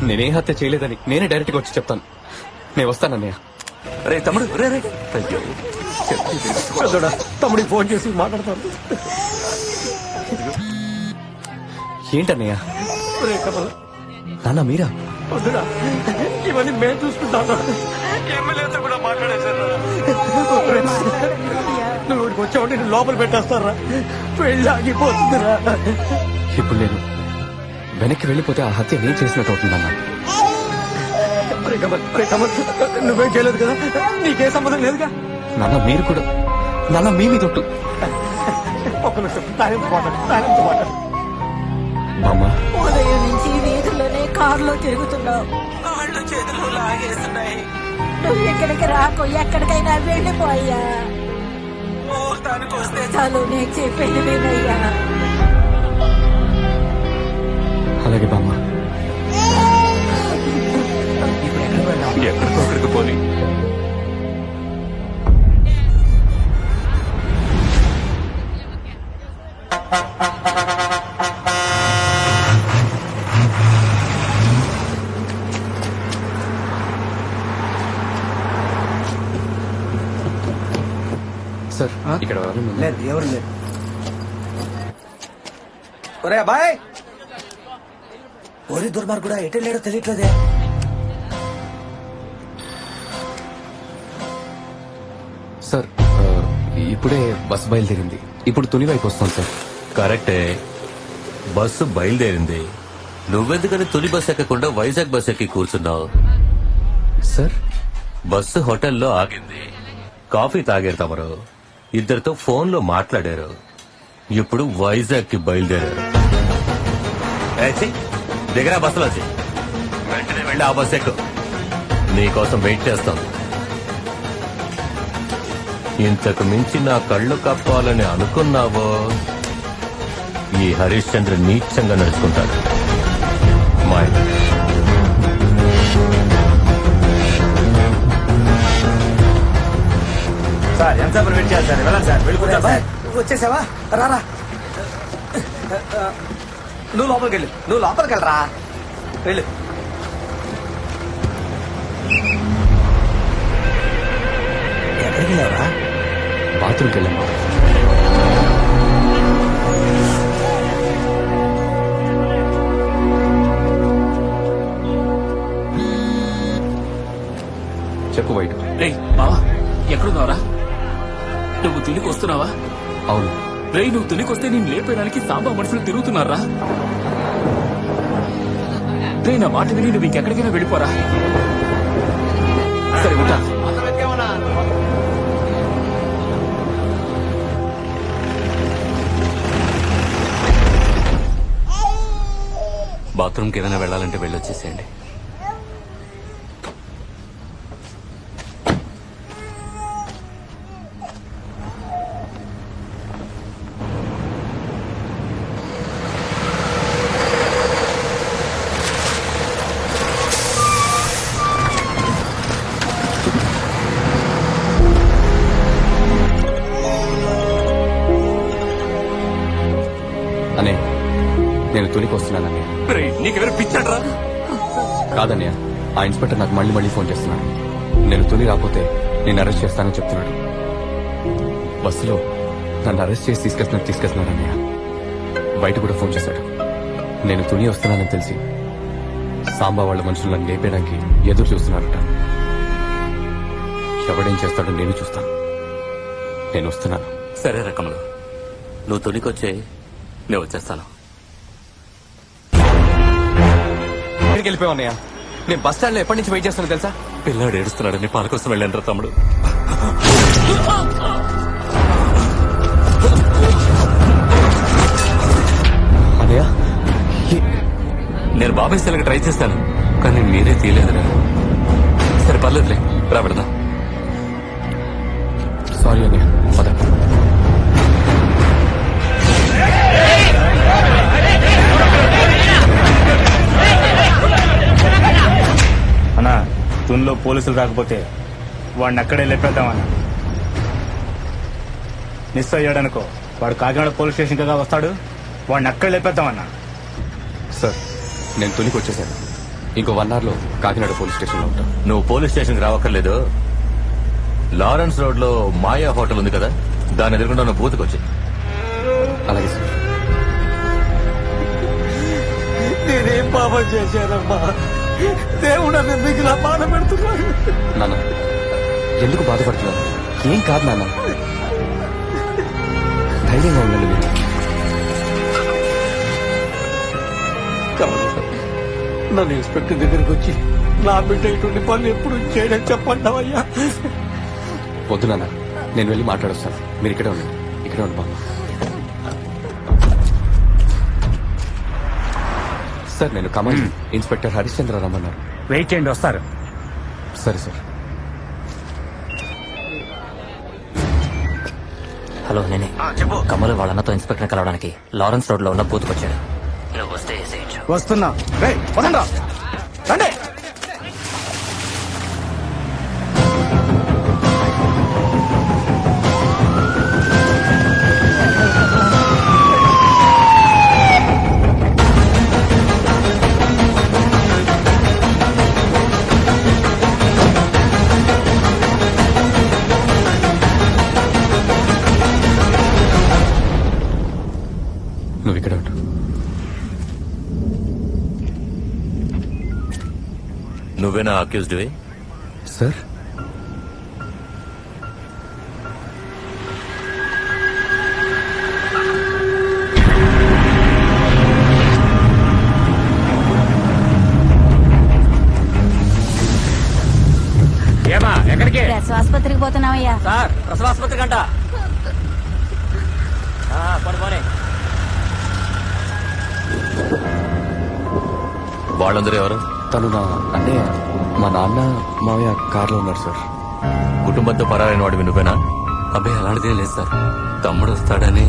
నేనే హత్య చేయలేదని నేనే డైరెక్ట్ గా వచ్చి చెప్తాను. నేను వస్తానన్నయ్య. రే తమ్ముడు, రే రే. అయ్యో, తమ్ముడికి ఫోన్ చేసి మాట్లాడతాను. ఏంటన్నయ్య? నాన్న మీరా? వద్దురా, ఇవన్నీ మేము చూసుకుంటాను. ఎమ్మెల్యేతో కూడా మాట్లాడేశారు. నువ్వు ఇక్కడికి వచ్చావంటే నేను లోపల పెట్టేస్తారా? పెళ్ళి ఆగిపోతుందిరా. ఇప్పుడు నేను వెనక్కి వెళ్ళిపోతే ఆ హత్య నేను చేసినట్టు అవుతుందన్న. నువ్వేం చేయలేదు కదా, నీకే సంబంధం లేదుగా. నాన్న మీరు కూడా, నాన్న మీ మీద ఒట్టు. ఒక్క నిమిషం, నాయనతో మాట్లాడు. బామ్మ, ఉదయం నుంచి వీధుల్లోనే కారులో తిరుగుతున్నావు. కాళ్ళు చేతులు లాగేస్తున్నాయి. నువ్వు ఇక్కడికి రాకు, ఎక్కడికైనా వెళ్ళిపోయా. ముహూర్తానికి వస్తే చాలు, నేను చెప్పేది వినయ్యా. అలాగే బామ్మ. ఎక్కడికొక్కడికి పోని. సార్ ఇక్కడ ఎవరైనా ఉన్నారా? లేదు, ఎవరు లేదు. ఒరే అబ్బాయ్, ఒరి దుర్మార్గుడా, ఎటు లేడో తెలియట్లేదే. సార్ ఇప్పుడే బస్సు బయలుదేరింది. ఇప్పుడు తుని వైపు వస్తాం సార్. కరెక్టే, బస్సు బయలుదేరింది. నువ్వెందుకని తొలి బస్ ఎక్కకుండా వైజాగ్ బస్ ఎక్కి కూర్చున్నావు? సార్ బస్సు హోటల్లో ఆగింది. కాఫీ తాగారు తమరు, ఇద్దరితో ఫోన్లో మాట్లాడారు. ఇప్పుడు వైజాగ్ కి బయలుదేరారు. దగ్గర బస్సులో వచ్చి వెంటనే వెళ్ళి ఆ బస్ ఎక్కు. నీకోసం వెయిట్ చేస్తాం. ఇంతకు మించి నా కళ్ళు కప్పాలని అనుకున్నావో ఈ హరీష్ చంద్ర నీచంగా నడుచుకుంటాడు. మాయ సార్ ఎంతసేపు వెయిట్ చేయాలి సార్? వెళ్ళండి సార్, వెళ్ళిపోతాం సార్. వచ్చేసావా? రారా, నువ్వు లోపలికి వెళ్ళు, నువ్వు లోపలికి వెళ్ళరా, వెళ్ళు. ఎక్కడికి వెళ్ళావరా? బాత్రూమ్కి వెళ్ళామా? చెప్పు వైట్. రేయ్ బావా, ఎక్కడున్నావరా? నువ్వు తిరిగి వస్తున్నావా? అవును. రేయ్, నువ్వు తిరిగి వస్తే నేను లేపేయడానికి సాంబా మనుషులు తిరుగుతున్నారా? రే, నా మాట విని నువ్వు ఇంకెక్కడికైనా వెళ్ళిపోరా. సరే ఉంటా. బాత్రూమ్కి ఏదైనా వెళ్ళాలంటే వెళ్ళొచ్చేసేయండి. అనే నేను తునికి వస్తున్నానన్నయ్య. నీకెవరు పిచ్చాడ్రా? కాదన్నయ్య, ఆ ఇన్స్పెక్టర్ నాకు మళ్ళీ మళ్ళీ ఫోన్ చేస్తున్నాడు. నేను తుని రాకపోతే నేను అరెస్ట్ చేస్తానని చెప్తున్నాడు. బస్సులో నన్ను అరెస్ట్ చేసి తీసుకెళ్తున్నాడు అన్నయ్య. బయట కూడా ఫోన్ చేశాడు. నేను తుని వస్తున్నానని తెలిసి సాంబా వాళ్ళ మనుషులు నన్ను లేపేయడానికి ఎదురు చూస్తున్నారట. ఎవడేం చేస్తాడో నేను చూస్తాను. నేను వస్తున్నాను. సరే రకములు, నువ్వు తొలికొచ్చే, నేను వచ్చేస్తాను. ఎక్కడికి వెళ్ళిపోయావన్నయ్య? నేను బస్ స్టాండ్ లో ఎప్పటి నుంచి వెయిట్ చేస్తానో తెలుసా? పిల్లాడు ఏడుస్తున్నాడని పాల కోసం వెళ్ళండి తమ్ముడు. అన్నయ్య, నేను బాబాయ్ సెలకి ట్రై చేస్తాను, కానీ మీరే తీయలేదురా. సరే పర్లేదులే, రా పెడదాం. సారీ అన్నయ్య, పద. అన్నా, తునిలో పోలీసులు రాకపోతే వాడిని అక్కడే లేపేద్దామన్నా. మిస్ అయ్యాడనుకో, వాడు కాకినాడ పోలీస్ స్టేషన్ కదా వస్తాడు, వాడిని అక్కడే లేపేద్దామన్నా. సార్, నేను తునికి వచ్చేసాను. ఇంకో 1 hour లో కాకినాడ పోలీస్ స్టేషన్ లో ఉంటాను. నువ్వు పోలీస్ స్టేషన్ రావక్కర్లేదు. లారెన్స్ రోడ్ లో మాయా హోటల్ ఉంది కదా, దాని ఎదురుకుండా నువ్వు బూత్కి వచ్చి. అలాగే సార్. నేనేం పాపం చేశానమ్మా? దేవుడు మీకు ఇలా బాధ పెడుతున్నాడు. నాన్న, ఎందుకు బాధపడుతున్నారు? ఏం కాదు నాన్న, ధైర్యంగా ఉండండి మీరు. కాదు, నన్ను ఇన్స్పెక్టర్ దగ్గరికి వచ్చి నా బిడ్డ ఇటువంటి పనులు ఎప్పుడు చేయడం చెప్పండవయ్యా. వద్దు నాన్న, నేను వెళ్ళి మాట్లాడొస్తాను. మీరు ఇక్కడే ఉండండి. ఇక్కడే ఉండి బామ్మ. సార్, నేను కమల్, ఇన్స్పెక్టర్ హరిశ్చంద్ర రమ్మన్నారు. వెయిట్ చేయండి, వస్తారు. సరే సార్. హలో, నేనే. కమలు వాళ్ళన్నతో ఇన్స్పెక్టర్ కలవడానికి లారెన్స్ రోడ్ లో ఉన్న బూత్ వచ్చాడు. నువ్వు వస్తే వేసేయచ్చు. వస్తున్నా. రండి. నువ్వు ఇక్కడ ఉండు. నువ్వేనా అక్యూజ్డ్? సార్, ఏమా ఎక్కడికి? ఆసుపత్రికి పోతున్నావయ్యా. సార్, ప్రసవాసుపత్రి కంట. పడుకోనే. వాళ్ళందరూ ఎవరు? తను నా అన్నయ్య. మా నాన్న మావయ్య కార్లో ఉన్నారు సార్. కుటుంబంతో పరారైన వాడివి నువ్వేనా? అబ్బాయి అలాంటిదేం లేదు సార్. తమ్ముడు వస్తాడని.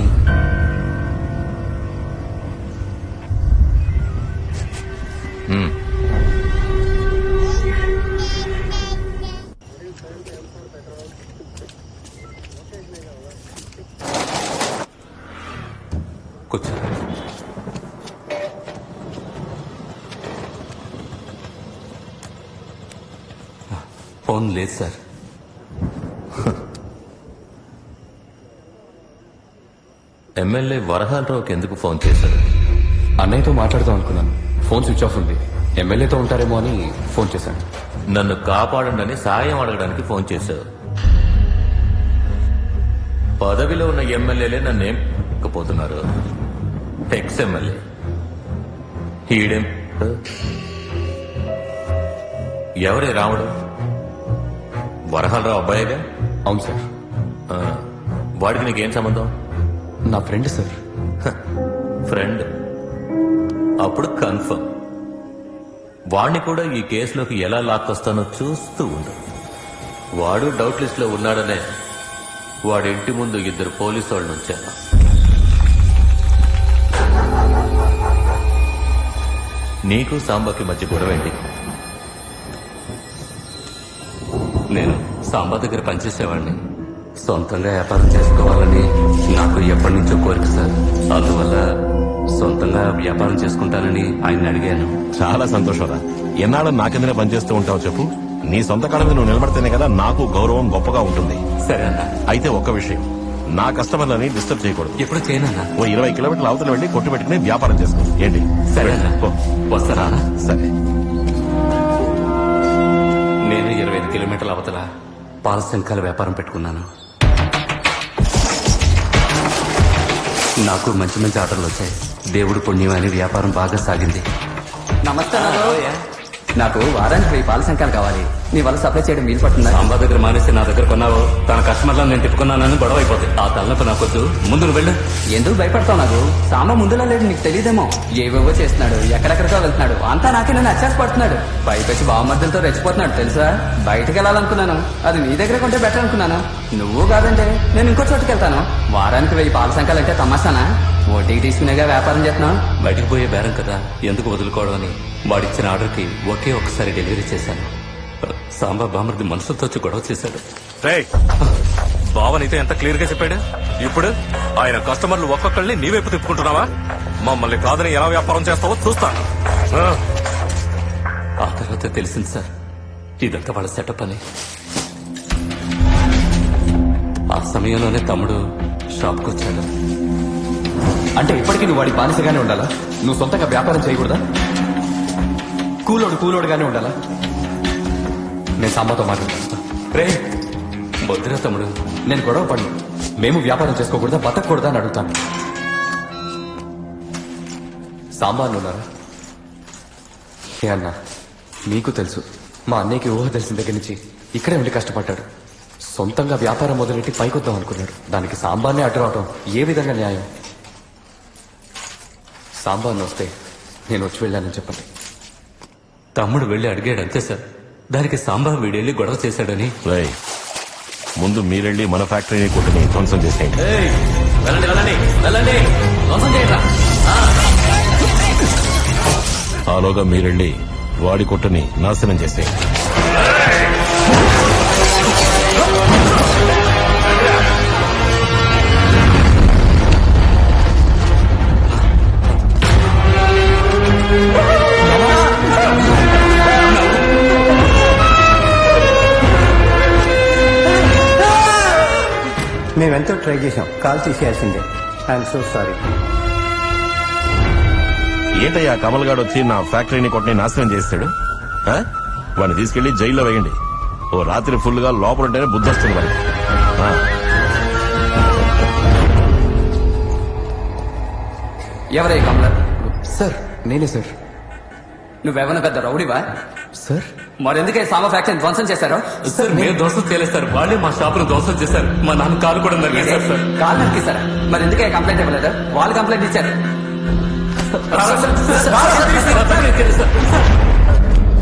కూర్చో. ఫోన్ లేదు సార్. ఎమ్మెల్యే వరహాలరావుకి ఎందుకు ఫోన్ చేశారు? అన్నయ్యతో మాట్లాడదాం అనుకున్నాను. ఫోన్ స్విచ్ ఆఫ్ ఉంది. ఎమ్మెల్యేతో ఉంటారేమో అని ఫోన్ చేశాను. నన్ను కాపాడండి అని సాయం అడగడానికి ఫోన్ చేశావు. పదవిలో ఉన్న ఎమ్మెల్యేలే నన్నేం పోతున్నారు. ఎక్స్ ఎమ్మెల్యే ఈడేం? ఎవరే రాముడు? వరహాలరావు అబ్బాయిగా? అవును సార్. వాడికి నీకేం సంబంధం? నా ఫ్రెండ్ సార్. ఫ్రెండ్? అప్పుడు కన్ఫర్మ్. వాడిని కూడా ఈ కేసులోకి ఎలా లాక్కొస్తానో చూస్తూ ఉండు. వాడు డౌట్ లిస్ట్ లో ఉన్నాడనే వాడి ఇంటి ముందు 2 పోలీసు వాళ్ళు ఉంచాను. నీకు సాంబాకి మధ్య గొడవ ఏంటి? నేను సాంబా దగ్గర పనిచేసేవాడిని. సొంతంగా వ్యాపారం చేసుకోవాలని నాకు ఎప్పటి నుంచో కోరిక సార్. అందువల్ల సొంతంగా వ్యాపారం చేసుకుంటానని ఆయన అడిగాను. చాలా సంతోషంరా. ఎన్నాళ్ళు నాకెందుకు పనిచేస్తూ ఉంటావు చెప్పు. నీ సొంత కాళ్ళ మీద నువ్వు నిలబడితేనే కదా నాకు గౌరవం గొప్పగా ఉంటుంది. సరే అన్న. అయితే ఒక్క విషయం, నా కస్టమర్లని డిస్టర్బ్ చేయకూడదు. ఎప్పుడు చేయనన్నా. ఓ 20 కిలోమీటర్ల అవతల వెళ్ళి కొట్టు పెట్టుకుని వ్యాపారం చేసుకో. ఏంటి? సరే అన్న. వస్తారా? సరే. నేను 25 కిలోమీటర్ల అవతల పాల శంఖాల వ్యాపారం పెట్టుకున్నాను. నాకు మంచి మంచి ఆర్డర్లు వచ్చాయి. దేవుడు పుణ్యం అని వ్యాపారం బాగా సాగింది. నమస్తే. నాకు వారానికి 1000 పాల సంఖ్యలు కావాలి. నీ వల్ల సప్లై చేయడం వీలు పడుతుందా? సాంబా దగ్గర మానేసి నా దగ్గర కొన్నావు. తన కస్టమర్లను నేను తిప్పుకున్నానని గొడవ అయిపోతుంది. ఆ తలనొప్పి నాకొద్దు. ముందు నువ్వు వెళ్ళు. ఎందుకు భయపడతావు? నాకు సాంబా ముందులా లేడు, నీకు తెలియదేమో. ఏవేవో చేస్తున్నాడు, ఎక్కడెక్కడికో వెళ్తున్నాడు. అంతా నాకే నన్ను అచ్చేసి పడుతున్నాడు. పైపెచ్చి బావమద్దలతో రెచ్చిపోతున్నాడు తెలుసా. బయటకు వెళ్ళాలనుకున్నాను, అది నీ దగ్గర కొంటే బెటర్ అనుకున్నాను. నువ్వు కాదంటే నేను ఇంకో చోటుకి వెళ్తాను. వారానికి 1000 పాల సంఖ్యలు అంటే తమాషానా? ఓటీకి తీసుకునేగా వ్యాపారం చేస్తున్నావు. బయటికి పోయే బేరం కదా, ఎందుకు వదులుకోవడం అని వాడిచ్చిన ఆర్డర్కి ఒకే ఒక్కసారి డెలివరీ చేశాను. సాంబా బామర్ది మనుషులతో వచ్చి గొడవ చేశాడు. బావ నీతో ఎంత క్లియర్ గా చెప్పాడు. ఇప్పుడు ఆయన కస్టమర్లు ఒక్కొక్కళ్ళని నీ వైపు తిప్పుకుంటున్నావా? మమ్మల్ని కాదని ఎలా వ్యాపారం చేస్తావో చూస్తాను. ఆ తర్వాత తెలిసింది సార్, ఇదంతా వాళ్ళ సెటప్ అని. ఆ సమయంలోనే తమ్ముడు షాప్కి వచ్చాడు. అంటే ఇప్పటికీ నువ్వు వాడి బానిసగానే ఉండాలా? నువ్వు సొంతంగా వ్యాపారం చేయకూడదా? కూలోడుగానే ఉండాలా? నేను సాంబాతో మాట్లాడుతా. రే వద్దురా తమ్ముడు. నేను గొడవ పడి మేము వ్యాపారం చేసుకోకూడదా, బతకూడదా అని అడుగుతాను. సాంబార్లు ఉన్నారా? ఏ అన్నా, నీకు తెలుసు మా అన్నయ్యకి ఊహ తెలిసిన దగ్గర నుంచి ఇక్కడే ఉండి కష్టపడ్డాడు. సొంతంగా వ్యాపారం మొదలెట్టి పైకొద్దాం అనుకున్నాడు. దానికి సాంబార్నే అడ్డు రావటం ఏ విధంగా న్యాయం? సాంబార్ని వస్తే నేను వచ్చి వెళ్ళానని చెప్పండి. తమ్ముడు వెళ్ళి అడిగాడు అంతే సార్. దానికి సాంబా వీడెళ్ళి గొడవ చేశాడని. రేయ్, ముందు మీరెళ్ళి మన ఫ్యాక్టరీని కొట్టుని ధ్వంసం చేసేయండి. వెళ్ళండి వెళ్ళండి వెళ్ళండి, ధ్వంసం చేయరా. ఆలోగా మీరెళ్ళి వాడి కొట్టుని నాశనం చేసేయండి. మేమెంతో ట్రై చేశాం, కాల్ తీసేయాల్సిందే. I'm so sorry. ఏంటయ్యా కమల్ గాడు వచ్చి నా ఫ్యాక్టరీని కొట్టుని నాశనం చేస్తాడు? వాడిని తీసుకెళ్లి జైల్లో వేయండి. ఓ రాత్రి ఫుల్ గా లోపల ఉంటేనే బుద్ధి వస్తుంది మరి. ఎవరే కమలా? సార్ నేనే సార్. నువ్వేమన్నా పెద్ద రౌడీవా? సార్ మరెందుకే సాంబా ఫ్యాక్టరీ ధ్వంసం చేశారు? సార్ మేము ధ్వంసం చేయలేదు సార్, వాళ్ళే మా షాపును ధ్వంసం చేశారు. మా నాన్న కాలు కూడా నరికేశారు సార్. కాలు నరికేశారా? మరి ఎందుకే కంప్లైంట్ ఇవ్వలేదు? వాళ్ళు కంప్లైంట్ ఇచ్చారు.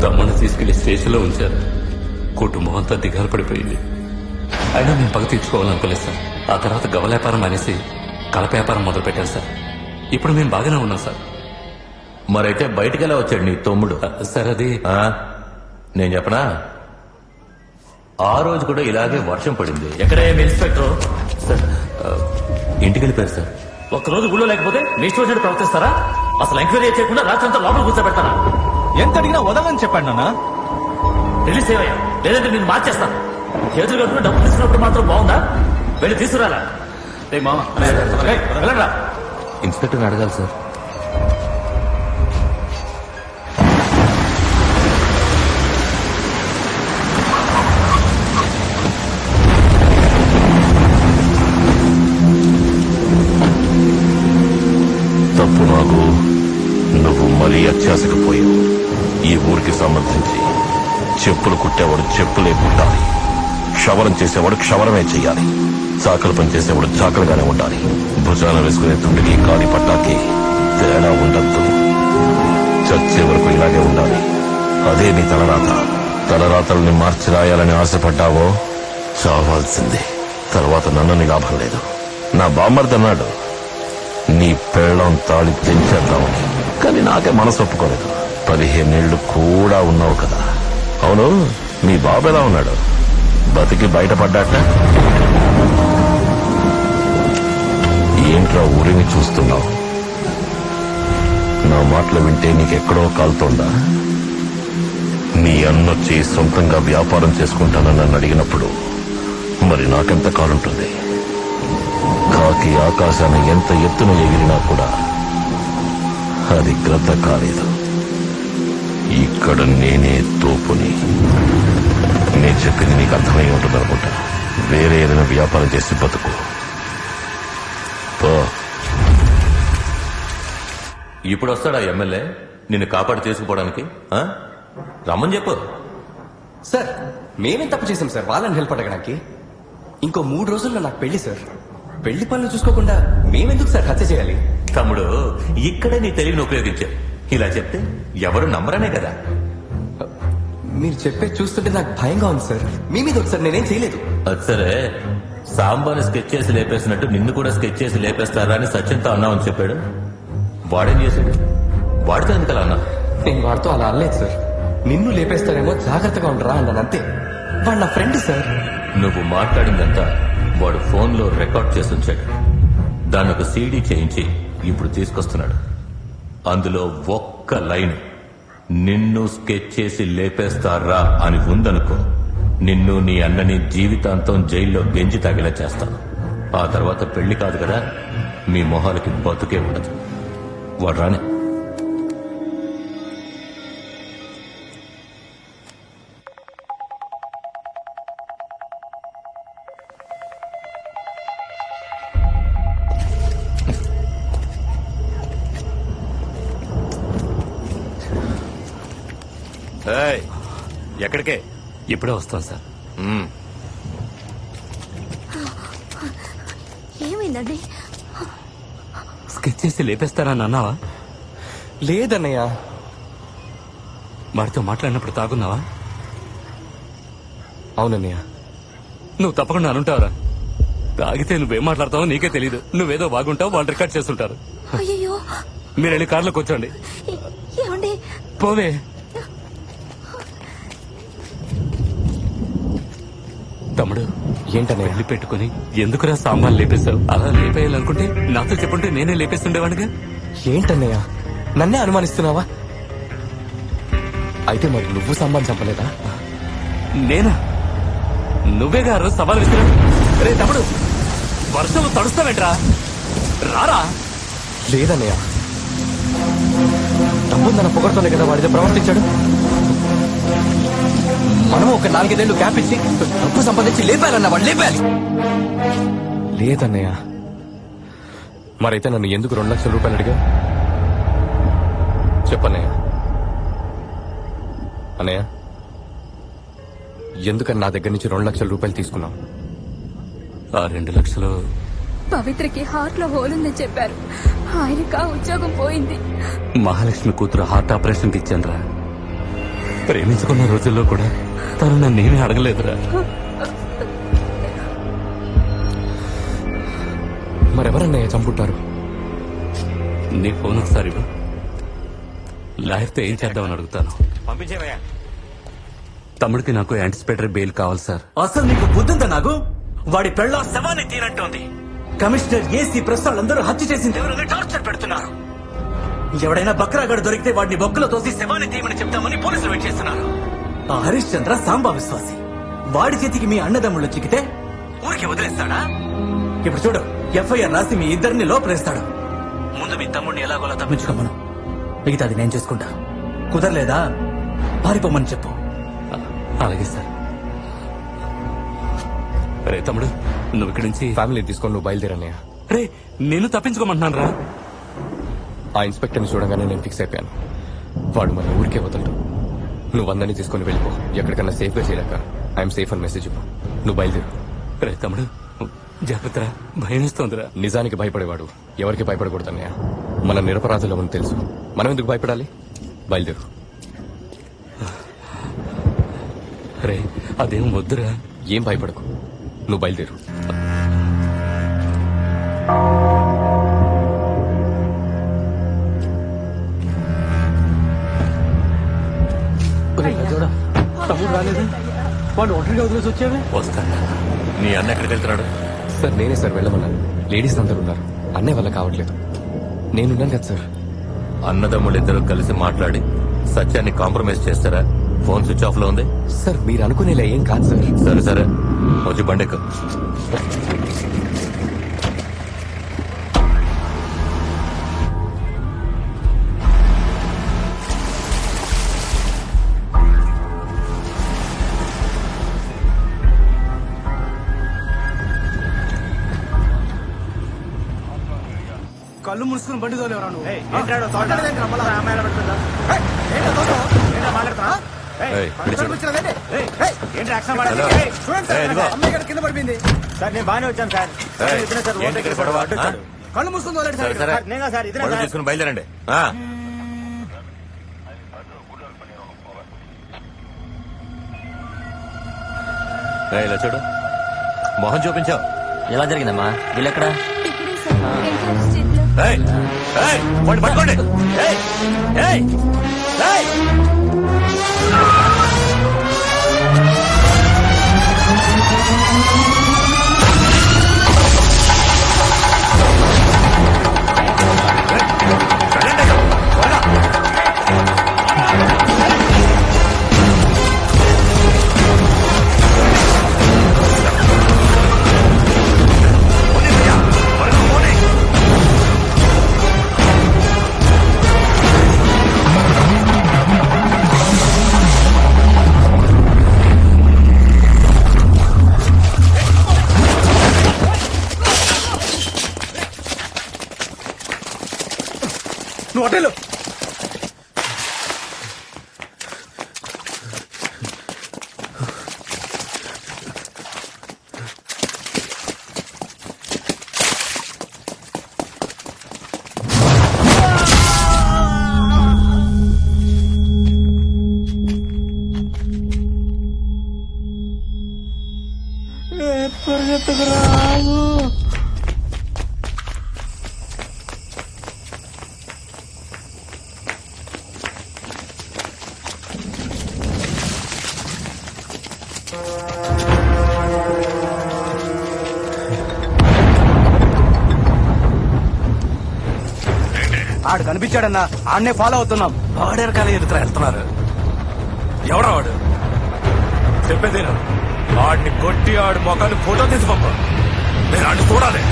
తమ్ముడిని తీసుకెళ్లి స్టేషన్ లో ఉంచారు. కుటుంబం అంతా దిగాలు పడిపోయింది. అయినా మేము పగ తీర్చుకోవాలనుకోలేదు సార్. ఆ తర్వాత గవ వ్యాపారం అనేసి కలప వ్యాపారం మొదలు పెట్టారు సార్. ఇప్పుడు మేము బాగానే ఉన్నాం సార్. మరైతే బయటికెలా వచ్చాడు నీ తమ్ముడు? సార్ అది నేను చెప్పనా, ఆ రోజు కూడా ఇలాగే వర్షం పడింది. ఎక్కడే మీ ఇన్స్పెక్టర్? సార్ ఇంటికి వెళ్ళిపోయారు సార్. ఒక్కరోజు గుళ్ళో లేకపోతే మీ స్టూడెంట్ ప్రవర్తిస్తారా? అసలు ఎంక్వైరీ చేయకుండా రాత్రంతా లోపల కూర్చోబెడతారా? ఎంత అడిగినా వదలని చెప్పాడు నాన్న. రిలీజ్ అయ్యా, లేదంటే నేను మార్చేస్తాను. చేతులు కట్టుకుని డబ్బు తీసుకున్నప్పుడు మాత్రం బాగుందా? వెళ్ళి తీసుకురాలా? వెళ్ళరా. ఇన్స్పెక్టర్ని అడగాలి సార్. తప్పు నాకు, నువ్వు మరీ అత్యాశకు పోయావు. ఈ ఊరికి సంబంధించి చెప్పులు కుట్టేవాడు చెప్పులే కుట్టాలి, క్షవరం చేసేవాడు క్షవరమే చెయ్యాలి, చాకలి పని చేసేవాడు చాకలిగానే ఉండాలి. భుజాన వేసుకునే తుండికి కాలి పట్టాకి తేడా ఉండద్దు. చచ్చే వరకు ఇలాగే ఉండాలి. అదే నీ తలరాత. తలరాతల్ని మార్చి రాయాలని ఆశపడ్డావో చావాల్సిందే. తర్వాత నన్నని లాభం లేదు. నా బామ్మర్ది అన్నాడు నీ పెళ్ళం తాళి తెంచేద్దామని, కానీ నాకే మనసు ఒప్పుకోలేదు. 15 ఏళ్లు కూడా ఉన్నావు కదా. అవును, మీ బాబు ఎలా ఉన్నాడు? బతికి బయటపడ్డాట? ఏంట్రా ఊరిని చూస్తున్నావు? నా మాటలు వింటే నీకెక్కడో కాలుతోందా? నీ అన్నొచ్చి సొంతంగా వ్యాపారం చేసుకుంటానని నన్ను అడిగినప్పుడు మరి నాకెంత కాలుంటుంది? కాకి ఆకాశాన్ని ఎంత ఎత్తున ఎగిరినా కూడా అది గ్రద్ద కాలేదు. ఇక్కడ నేనే తోపుని. నేను చెప్పింది నీకు అర్థమై ఉంటుంది అనుకుంటా. వేరే ఏదైనా వ్యాపారం చేసి బతుకు. ఇప్పుడు వస్తాడా ఎమ్మెల్యే నిన్ను కాపాడి తీసుకుపోవడానికి? రమ్మని చెప్పు. సార్ మేమేం తప్పు చేసాం సార్ వాళ్ళని హెల్ప్ అడగడానికి? ఇంకో 3 రోజుల్లో నాకు పెళ్లి సార్. పెళ్లి పనులు చూసుకోకుండా మేమెందుకు సార్ హత్య చేయాలి? తమ్ముడు, ఇక్కడే నీ తెలివిని ఉపయోగించావు. ఇలా చెప్తే ఎవరు నమ్మరనే కదా. మీరు చెప్పే చూస్తుంటే నాకు భయంగా ఉంది సార్. మీ మీద ఒకసారి నేనేం చేయలేదు. అది సరే, సాంబాని స్కెచ్ చేసి లేపేసినట్టు నిన్ను కూడా స్కెచ్ చేసి లేపేస్తారా అని సచిన్తో అన్నావని చెప్పాడు. వాడేం చేశాడు? వాడితో ఎందుకలా అన్నా? నేను వాడితో అలా అనలేదు సార్. నిన్ను లేపేస్తారేమో జాగ్రత్తగా ఉండరా అన్నాను అంతే. వాడు నా ఫ్రెండ్ సార్. నువ్వు మాట్లాడిందంతా వాడు ఫోన్లో రికార్డ్ చేసి ఉంచాడు. దాన్ని ఒక సీడీ చేయించి ఇప్పుడు తీసుకొస్తున్నాడు. అందులో ఒక్క లైన్ నిన్ను స్కెచ్ చేసి లేపేస్తారా అని ఉందనుకో, నిన్ను నీ అన్నని జీవితాంతం జైల్లో గెంజి తగిలా చేస్తాను. ఆ తర్వాత పెళ్లి కాదు కదా, మీ మొహాలకి బతుకే ఉండదు. వాడు రానే. ఎక్కడికే? ఇప్పుడే వస్తాం సార్. ఏమైందండి? స్కెచ్ చేసి లేపేస్తారని అన్నావా? లేదన్నయ్య, వాడితో మాట్లాడినప్పుడు తాగున్నావా? అవునన్నయ్య. నువ్వు తప్పకుండా అనుంటావురా. తాగితే నువ్వేం మాట్లాడతావో నీకే తెలీదు. నువ్వేదో బాగుంటావు, వాళ్ళు రికార్డ్ చేస్తుంటారు. అయ్యో మీరు వెళ్ళి కార్లో కూర్చోండి. ఏమండి? పోవే. తమ్ముడు, ఏంటనే పెళ్లి పెట్టుకుని ఎందుకురా సాంబాన్ లేపేశావు? అలా లేపేయాలనుకుంటే నాతో చెప్పుంటే నేనే లేపేస్తుండేవాడిగా. ఏంటన్నయ్య, నన్నే అనుమానిస్తున్నావా? అయితే మరి నువ్వు సంబంధం చంపలేదా? నేనా? నువ్వే గారు సవాల్ విసిరా. రే తమ్ముడు, వర్షంలో తడుస్తావేంట్రా? రారా. లేదన్నయ్య, తమ్ముందన్న పొగడుతోనే కదా వాడితో ప్రవర్తించాడు. మనం ఒక 4-5 ఏళ్ళు గ్యాప్ ఇచ్చి డబ్బు సంపాదించి లేపాలన్న వాడు లేపాలి. లేదన్నయ్య. మరైతే నన్ను ఎందుకు 2 లక్షల రూపాయలు అడిగా? చెప్పన్నయ్య. అన్నయ్య, ఎందుకని నా దగ్గర నుంచి 2 లక్షల రూపాయలు తీసుకున్నావు? ఆ 2 లక్షలు పవిత్రకి హార్ట్ లో హోల్ ఉందని చెప్పారు. ఆయనకి ఆ ఉద్యోగం పోయింది. మహాలక్ష్మి కూతురు హార్ట్ ఆపరేషన్ కి ఇచ్చానురా. ప్రేమించుకున్న రోజుల్లో కూడా తను నన్నేమీ అడగలేదురా. మరెవరన్నయ్య చంపుంటారు? నీ ఫోన్ ఒకసారి ఇవ్వు. లాయర్తో ఏం చేద్దామని అడుగుతాను. పంపించేవయ్యా. తమ్ముడికి నాకు యాంటిసిపేటరీ బెయిల్ కావాలి సార్. అసలు నీకు బుద్ధుందా? నాకు వాడి పెళ్ళ శవాన్ని తీరంటోంది. కమిషనర్ ఏసీ ప్రెస్ వాళ్ళందరూ హత్య చేసింది ఎవరైనా టార్చర్ పెడుతున్నారు. ఎవడైనా బక్రాగడు దొరికితే వాడిని బొక్కలో తోసి శవాన్ని తీయమని చెప్తామని పోలీసులు వెయిట్ చేస్తున్నారు. ఆ హరీష్ చంద్ర సాంబా విశ్వాసి. వాడి చేతికి మీ అన్నదమ్ముళ్ళు చిక్కితే ఊరికి వదిలేస్తాడా? ఇప్పుడు చూడు, ఎఫ్ఐఆర్ రాసి మీ ఇద్దరిని లోపలేస్తాడు. ముందు మీ తమ్ముడిని ఎలాగోలా తప్పించుకోమను, మిగతాది నేను చూసుకుంటా. కుదరలేదా పారిపోమని చెప్పు. అలాగే సార్. రే తమ్ముడు, నువ్వు ఇక్కడి నుంచి ఫ్యామిలీ తీసుకొని నువ్వు బయలుదేరన్నయ్య. రే, నేను తప్పించుకోమంటున్నాను రా. ఆ ఇన్స్పెక్టర్ని చూడగానే నేను ఫిక్స్ అయిపోయాను. వాడు మన ఊరికే వదలడు. నువ్వు అందరినీ తీసుకొని వెళ్ళిపో. ఎక్కడికన్నా సేఫ్ గా చేయలేక ఐఎమ్ సేఫ్ అని మెసేజ్ ఇవ్వు. నువ్వు బయలుదేరు. రే తమ్ముడు, జాగ్రత్త. భయం వేస్తోందిరా. నిజానికి భయపడేవాడు ఎవరికి భయపడకూడదన్నయ్య. మన నిరపరాధులమని తెలుసు. మనం ఎందుకు భయపడాలి? బయలుదేరు. రే, అదేం వద్దురా. ఏం భయపడకు, నువ్వు బయలుదేరు. తమ్ముడు రాలేదు. వాడు ఒంటరిగా వదిలేసి వచ్చావే. వస్తాను. నీ అన్న ఎక్కడికి వెళ్తున్నాడు? సార్ నేనే సార్ వెళ్ళమన్నాను. లేడీస్ అందరూ ఉన్నారు. అన్నయ్య వల్ల కావట్లేదు. నేనున్నాను కదా సార్. అన్నదమ్ములిద్దరూ కలిసి మాట్లాడి సత్యాన్ని కాంప్రమైజ్ చేస్తారా? ఫోన్ స్విచ్ ఆఫ్ లో ఉంది. సార్ మీరు అనుకునేలా ఏం కాదు సార్. సరే సరే, వచ్చి బండెక్కు. కళ్ళు మూసుకుని బండి తోలేవరా నువ్వు? ఏయ్, కింద పడిపోయింది సార్. నేను బాగానే వచ్చాను సార్. కళ్ళు మూసుకుని తోలేడు సార్. నేనా సార్? ఇదే తీసుకుని బయలుదేరండి. ఇలా చూడు, మొహం చూపించావు. ఎలా జరిగిందమ్మా? వీళ్ళెక్కడా? పట్టుకోండి. పరిగెత్తుకురాదు. ఆడు కనిపించాడన్నా, ఆడనే ఫాలో అవుతున్నాం. వాడెరకాల ఎదుగుతా వెళ్తున్నారు. ఎవడా వాడు? చెప్పేదేను. ఆడిని కొట్టి ఆడి మొఖాన్ని ఫోటో తీసి పంప. నేను ఆడిని చూడాలి.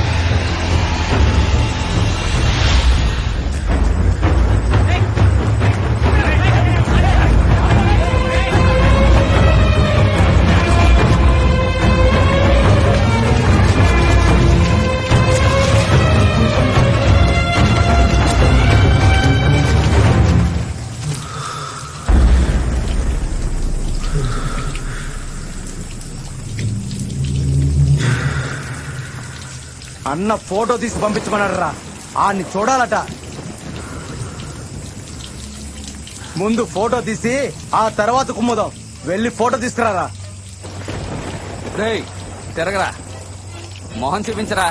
అన్న ఫోటో తీసి పంపించమన్నాడు రా. ఆడిని చూడాలట. ముందు ఫోటో తీసి ఆ తర్వాత కుమ్ముదాం. వెళ్ళి ఫోటో తీసుకురారా. రేయ్ తిరగరా, మొహం చూపించరా.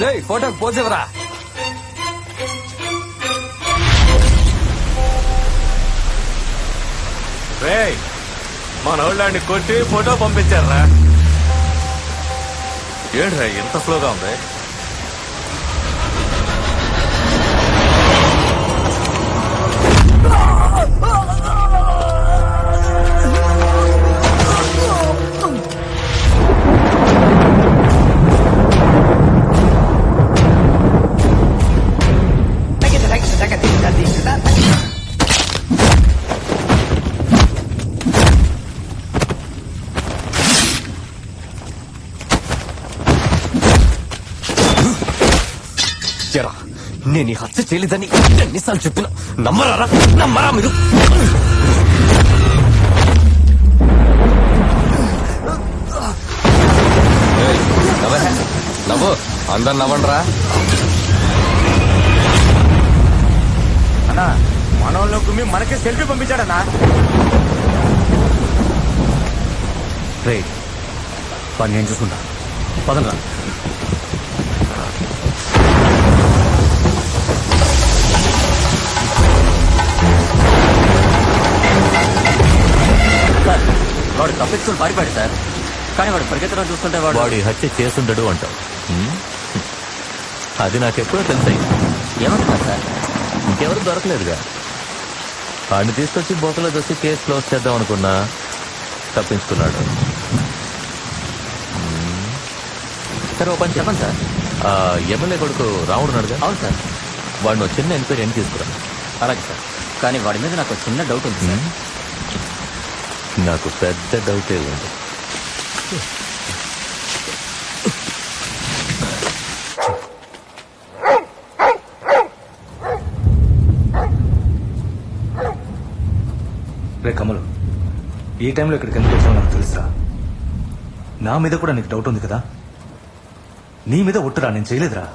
రేయ్ ఫోటోకి పోజ్ ఇవ్వరా. రేయ్, మన వాళ్ళని కొట్టి ఫోటో పంపించారా? ఏంట్రా ఎంత స్లోగా ఉంది? నేను ఈ హత్య చేయలేదని ఎన్నిసార్లు చెప్పినా నమ్మరా మీరు? నవ్వు, అందరు నవ్వండిరా. అన్నా మనోళ్ళు కుమ్మి మనకే సెల్ఫీ పంపించాడన్నా. రే పని నేను చూసుకుంటా, పదంరా. వాడు తప్పించుకుని పారిపోయాడు సార్. కానీ వాడు పరిగెత్తడం చూస్తుంటే వాడి హత్య చేసుండడు అంటావు. అది నాకెప్పుడో తెలుసాయి. ఏమంటున్నారు సార్? ఇంకెవరు దొరకలేదుగా. వాడిని తీసుకొచ్చి బోతలో దోసి కేసు క్లోజ్ చేద్దాం అనుకున్నా, తప్పించుకున్నాడు. సరే ఓ పని చెప్పండి సార్. ఎమ్మెల్యే కొడుకు రాముడు ఉన్నాడుగా? అవును సార్. వాడిని చిన్న ఎంక్వైరీ ఏం తీసుకురా. అలాగే సార్. కానీ వాడి మీద నాకు చిన్న డౌట్ ఉంది సార్. నాకు పెద్ద డౌటే ఉంది. రే కమలు, ఈ టైంలో ఇక్కడికి ఎందుకు వచ్చావు నాకు తెలుసా. నా మీద కూడా నీకు డౌట్ ఉంది కదా. నీ మీద ఒట్టురా, నేను చేయలేదురా.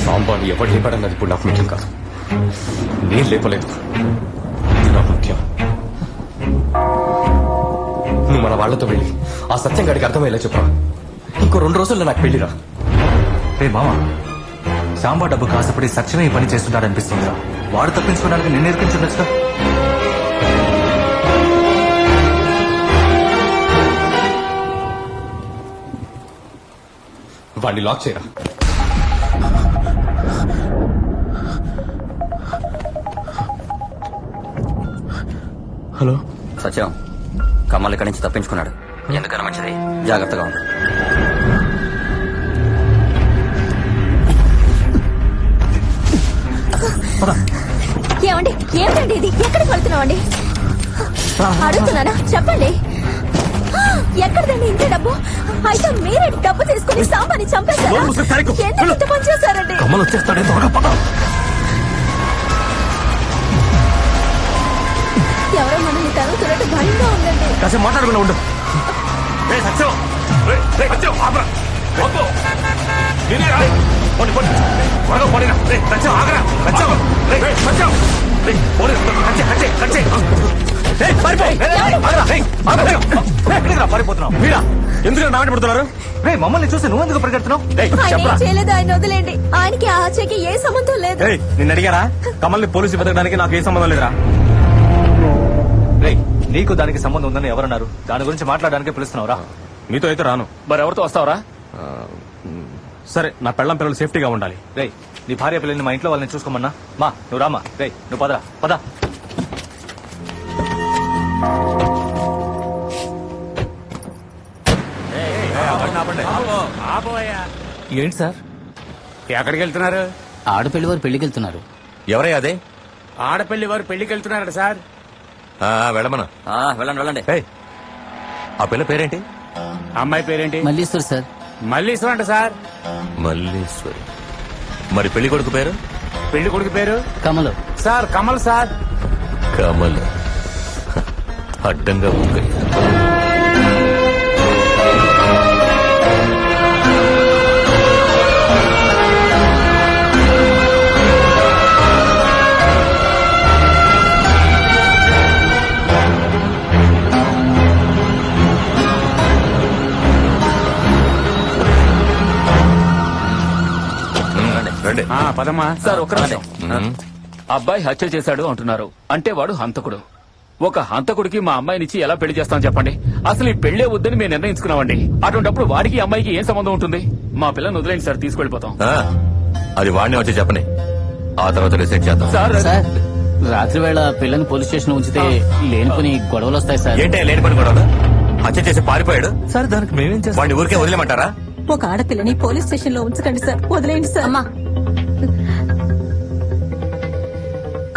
సాంబాను ఎవరు లేపాడన్నది ఇప్పుడు నాకు ముఖ్యం కాదు. నేను లేపలేదు, ఇది నాకు ముఖ్యం. నువ్వు మన వాళ్లతో వెళ్ళి ఆ సత్యం గడికి అర్థమయ్యేలా చెప్పా. ఇంకో 2 రోజుల్లో నాకు పెళ్లిరా. రే మామ, సాంబా డబ్బు కాసపడి సత్యమే ఈ పని చేస్తుంటాడనిపిస్తుందిరా. వాడు తప్పించుకోవడానికి నేను నేర్పించుండొచ్చుగా. వాడిని లాక్ చేయరా. హలో సత్యం, కమల్ ఇక్కడి నుంచి తప్పించుకున్నాడు. ఎందుకన్నా మంచిది, జాగ్రత్తగా ఉంది. ఏమండి ఏమిటండి ఇది? ఎక్కడికి వెళ్తున్నామండి? అడుగుతున్నానా, చెప్పండి. ఎక్కడదండి ఇంత డబ్బు? అయితే మీరే డబ్బు తీసుకుని సాంబాని చంపేశారా? ఎందుకు ఇంత పని చేశారండి? కమల్ వచ్చేస్తాడే, త్వరగా పద. ఎవరో మనల్ని తరుగుతున్నట్టు భయంగా ఉందండి. కాసేపు మాట్లాడకుండా ఉండు. సత్యం, సత్యం ఆపరా. వద్దు, త్వరగా పోనీరా. సత్యం ఆగరా. సత్యం, సత్యం, పారిపోతున్నావు మీరా? ఎందుకు నాటి పడుతున్నారు? మమ్మల్ని చూసి నువ్వెందుకు పరిగెడుతున్నావు? ఆయన ఏం చేయలేదు, ఆయన వదిలేండి. ఆయనకి ఆ హత్యకి ఏ సంబంధం లేదు. నిన్ను అడిగారా? కమల్ని పోలీసు వెతకడానికి నాకు ఏ సంబంధం లేదురా. నీకు దానికి సంబంధం ఉందని ఎవరన్నారు? దాని గురించి మాట్లాడడానికి పిలుస్తున్నావురా? మీతో అయితే రాను. మరి ఎవరితో వస్తావురా? సరే, నా పెళ్ళం పిల్లలు సేఫ్టీగా ఉండాలి. నీ భార్య పిల్లల్ని మా ఇంట్లో వాళ్ళని చూసుకోమన్నా. నువ్వు రామా. నువ్వు పదరా, పద. ఏంటి సార్, ఎక్కడికి వెళ్తున్నారు? ఆడపెళ్లి వారు పెళ్లికి వెళ్తున్నారు. ఎవరయ్యా అదే? ఆడపెళ్లి వారు పెళ్లికి వెళ్తున్నారట సార్. వెళ్ళమన్నా. వెళ్ళండి వెళ్ళండి. ఆ పిల్ల పేరేంటి? అమ్మాయి పేరేంటి? మల్లీశ్వర్ సార్. మల్లీశ్వరం అంట సార్. మల్లీశ్వరి. మరి పెళ్లి కొడుకు పేరు? పెళ్లి కొడుకు పేరు కమలు సార్. కమల్ సార్. కమల్. అడ్డంగా ఉంది. పదమ్మా. సార్ ఒక్క నిమిషం. అబ్బాయి హత్య చేశాడు అంటున్నారు, అంటే వాడు హంతకుడు. ఒక హంతకుడికి మా అమ్మాయినిచ్చి ఎలా పెళ్లి చేస్తాం చెప్పండి? అసలు ఈ పెళ్లే వద్దని మేము నిర్ణయించుకున్నామండి. అటువంటిప్పుడు వాడికి అమ్మాయికి ఏం సంబంధం ఉంటుంది? మా పిల్లని వదిలేండి సార్, తీసుకెళ్లిపోతాం. అది వాడిని వచ్చి చెప్పండి, ఆ తర్వాత డిసైడ్ చేద్దాం. సార్ రాత్రి వేళ పిల్లని పోలీస్ స్టేషన్ ఉంచితే లేనిపోని గొడవలు వస్తాయి సార్. ఏంటే లేనిపోని గొడవలు? హత్య చేసి పారిపోయాడు సార్. దానికి మేమేం చేస్తాం? వాడిని ఊరికే వదిలేమంటారా? ఒక ఆడపిల్లని పోలీస్ స్టేషన్ లో ఉంచకండి సార్, వదిలేయండి సార్. అమ్మా,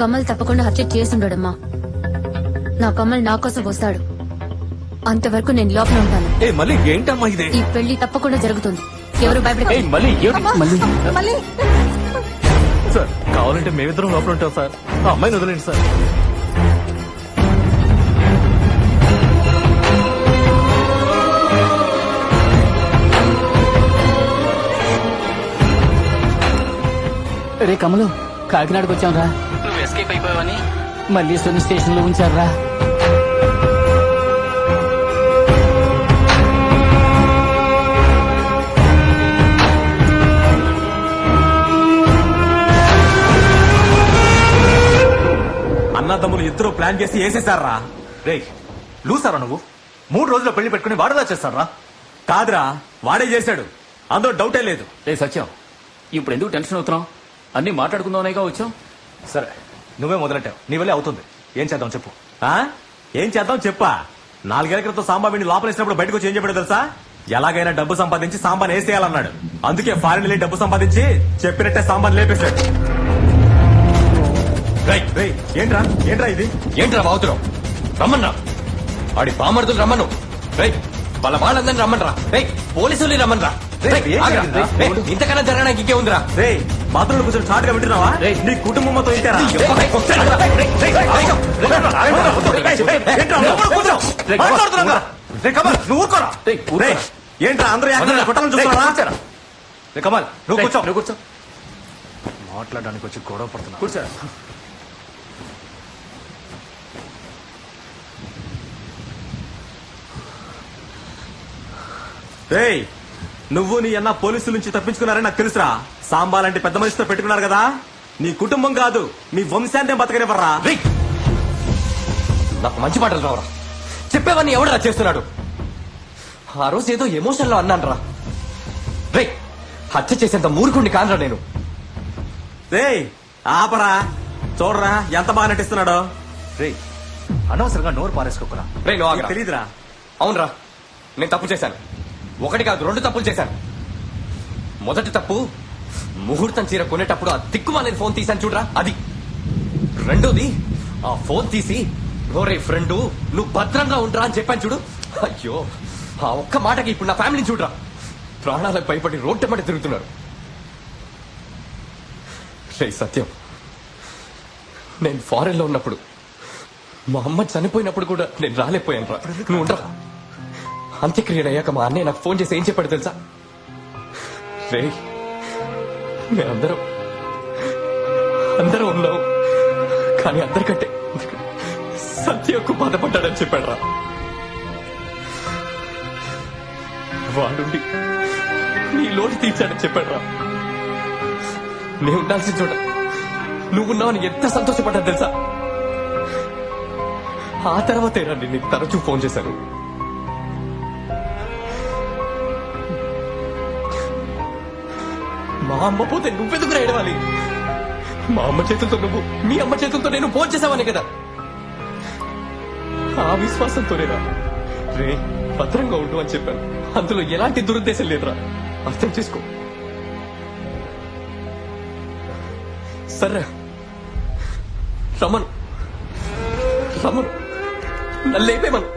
కమల్ తప్పకుండా హత్య చేసుండడమ్మా. నా కమల్ నా కోసం వస్తాడు. అంతవరకు నేను లోపల ఉంటాను. మళ్ళీ ఏంటమ్మా ఇదే? ఈ పెళ్లి తప్పకుండా జరుగుతుంది. ఎవరు భయపడకండి. మళ్ళీ సార్, కావాలంటే మేమిద్దరం లోపల ఉంటాం సార్. ఆ అమ్మాయిని వదిలేండి సార్. రే కమలు, కాకినాడకు వచ్చాం రా. నువ్వు ఎస్కేప్ అయిపోయావని మల్లీశ్వరం స్టేషన్ లో ఉంచారా? అన్నదమ్ములు ఇద్దరు ప్లాన్ చేసి వేసేసారా? లూసారా నువ్వు? 3 రోజుల్లో పెళ్లి పెట్టుకుని వాడదా చేస్తారా? కాదురా, వాడే చేశాడు, అందులో డౌటే లేదు. సత్యం, ఇప్పుడు ఎందుకు టెన్షన్ అవుతున్నావు? అన్ని మాట్లాడుకుందామనేగా వచ్చాం. సరే, నువ్వే మొదలెట్టావు, నీ వల్లే అవుతుంది. ఏం చేద్దాం చెప్పు. ఏం చేద్దాం చెప్పా? 4 ఏళ్ల క్రితం సాంబా వీడిని లోపలేసినప్పుడు బయటకు వచ్చి ఏం చెప్పాడు తెలుసా? ఎలాగైనా డబ్బు సంపాదించి సాంబాని వేసేయాలన్నాడు. అందుకే ఫారెన్ వెళ్ళి డబ్బు సంపాదించి చెప్పినట్టే సాంబాన్ లేపేశాడు. ఏంట్రా ఏంట్రా ఇది? ఏంట్రా బావుతున్నావు? రమ్మన్నా, ఆడి బామర్దులు రమ్మను. వాళ్ళ వాళ్ళందరినీ రమ్మనరా. పోలీసులు రమ్మనరా. ఇంతకన్నా జరగడానికి ఇంకే ఉందిరా? బాత్రూంలో కూర్చొని చాటుగా వింటున్నావా? నీ కుటుంబంతో ఇంటారా? ఏంట్రా అందరూ కొట్టాలని చూస్తున్నారా? కమల్, నువ్వు కూర్చో. నువ్వు కూర్చో. మాట్లాడడానికి వచ్చి గొడవ పడుతున్నా. కూర్చో. నువ్వు నీ అన్న పోలీసుల నుంచి తప్పించుకున్నారని నాకు తెలుసురా. సాంబా లాంటి పెద్ద మనిషితో పెట్టుకున్నారు కదా. నీ కుటుంబం కాదు, మీ వంశాంతం బతకనివ్వరా. నాకు మంచి మాటలు రావరా. చెప్పేవన్నీ ఎవడరా చేస్తున్నాడు? ఆ రోజు ఏదో ఎమోషన్ లో అన్నాను రా. హత్య చేసేంత మూర్ఖుడిని కానరా నేను. ఆపరా, చూడరా ఎంత బాగా నటిస్తున్నాడో. అనవసరంగా నోరు పారేసుకోకురా. తెలీదురా. అవునరా, నేను తప్పు చేశాను. 1 కాదు 2 తప్పులు చేశాను. మొదటి తప్పు, ముహూర్తం చీర కొనేటప్పుడు ఆ దిక్కుమాలేని ఫోన్ తీశాను చూడరా, అది. రెండోది, ఆ ఫోన్ తీసి ఓరే ఫ్రెండు నువ్వు భద్రంగా ఉండరా అని చెప్పాను చూడు. అయ్యో, ఆ ఒక్క మాటకి ఇప్పుడు నా ఫ్యామిలీని చూడరా, ప్రాణాలకు భయపడి రోడ్డెమ్మటి తిరుగుతున్నారు. సత్యం, నేను ఫారెన్ లో ఉన్నప్పుడు మా అమ్మ చనిపోయినప్పుడు కూడా నేను రాలేకపోయాను రా. నువ్వు ఉండరా. అంత్యక్రియలు అయ్యాక మా అన్నయ్య నాకు ఫోన్ చేసి ఏం చెప్పాడు తెలుసా? మేమందరం ఉన్నాం, కానీ అందరికంటే సత్యం ఎక్కువ బాధపడ్డాడని చెప్పాడురా. వాడుండి నీ లోటు తీర్చాడని చెప్పాడురా. నేను ఉండాల్సిన చోట నువ్వున్నావని ఎంత సంతోషపడ్డా తెలుసా? ఆ తర్వాతేరా నేను నీకు తరచూ ఫోన్ చేశాను. మా అమ్మ పోతే నువ్వెందుకు ఏడవాలి? మా అమ్మ చేతులతో నువ్వు, మీ అమ్మ చేతులతో నేను ఫోన్ చేసావనే కదా. ఆ విశ్వాసంతోనేరా రే భద్రంగా ఉండు అని చెప్పాను. అందులో ఎలాంటి దురుద్దేశం లేదురా, అర్థం చేసుకో. సరే రమను నల్లేపేమను.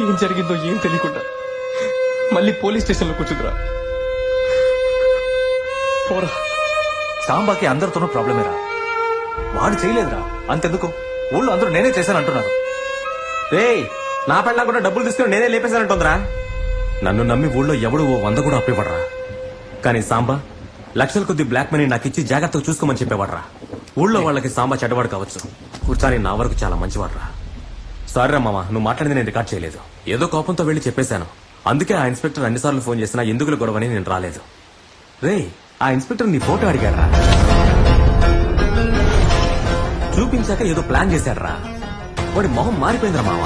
ఏం జరిగిందో ఏం తెలియకుండా మళ్ళీ పోలీస్ స్టేషన్లో కూర్చుందిరా. పోరా. సాంబాకి అందరితోనూ ప్రాబ్లమేరా. వాడు చేయలేదురా, అంతెందుకు ఊళ్ళో అందరూ నేనే చేశానంటున్నారు. రే నా పెళ్ళ కూడా డబ్బులు తీసుకుని నేనే లేపేశానంటుందిరా. నన్ను నమ్మి ఊళ్ళో ఎవడు 100 కూడా అప్పేవాడరా. కానీ సాంబా లక్షల కొద్ది బ్లాక్ మనీ నాకు ఇచ్చి జాగ్రత్తగా చూసుకోమని చెప్పేవాడరా. ఊళ్ళో వాళ్ళకి సాంబా చెడ్డవాడు కావచ్చు, కూర్చాని నా వరకు చాలా మంచివాడరా. సారీ రా మామ, నువ్వు మాట్లాడింది నేను రికార్డ్ చేయలేదు. ఏదో కోపంతో వెళ్లి చెప్పేశాను. అందుకే ఆ ఇన్స్పెక్టర్ అన్నిసార్లు ఫోన్ చేసినా ఎందుకుల గొడవని నేను రాలేదు. రే ఆ ఇన్స్పెక్టర్ నీ ఫోటో అడిగాడ్రా. చూపించాక ఏదో ప్లాన్ చేశాడ్రా. వాడి మొహం మారిపోయిందిరా మామ.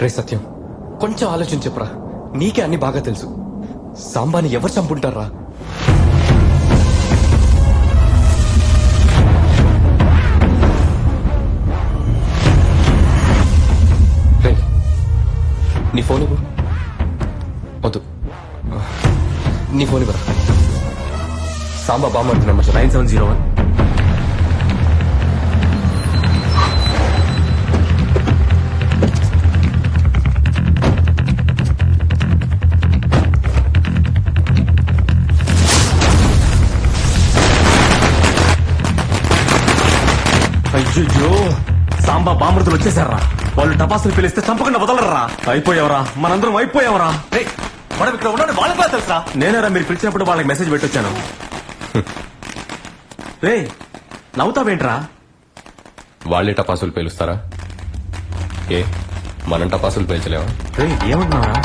రే సత్యం, కొంచెం ఆలోచన చెప్పురా. నీకే అన్ని బాగా తెలుసు. సాంబాని ఎవరు చంపుంటారా? రే నీ ఫోన్ ఇవ్వు. వద్దు, నీ ఫోన్ ఇవ్వరా. సాంబా బామ్మ నెంబర్ 9701. అయ్యో సాంబా బామృతులు వచ్చేసారా. వాళ్ళు టపాసులు పిలిస్తే చంపకుండా వదలరా. అయిపోయావరా, మనందరం అయిపోయావరా. మనం ఇక్కడ ఉన్నాడు వాళ్ళకి తెలుసా? నేనేరా మీరు పిలిచినప్పుడు వాళ్ళకి మెసేజ్ పెట్టొచ్చాను. రే నవ్వుతావేంట్రా? వాళ్ళే టపాసులు పేలుస్తారా? ఏ మనం టపాసులు పేల్చలేవా? రే ఏమంటున్నారా?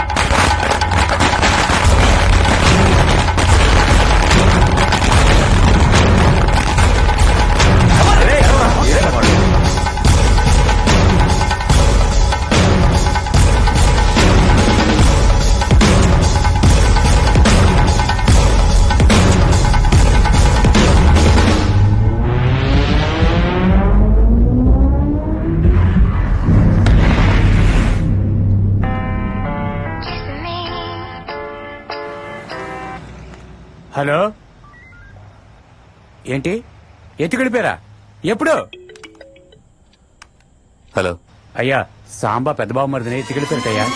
హలో, ఏంటి ఎత్తుకెళ్ళిపోయారా? ఎప్పుడు? హలో అయ్యా, సాంబా పెద్ద బాబు మరిదిని ఎత్తుకెళ్ళిపోయారటయ్యా.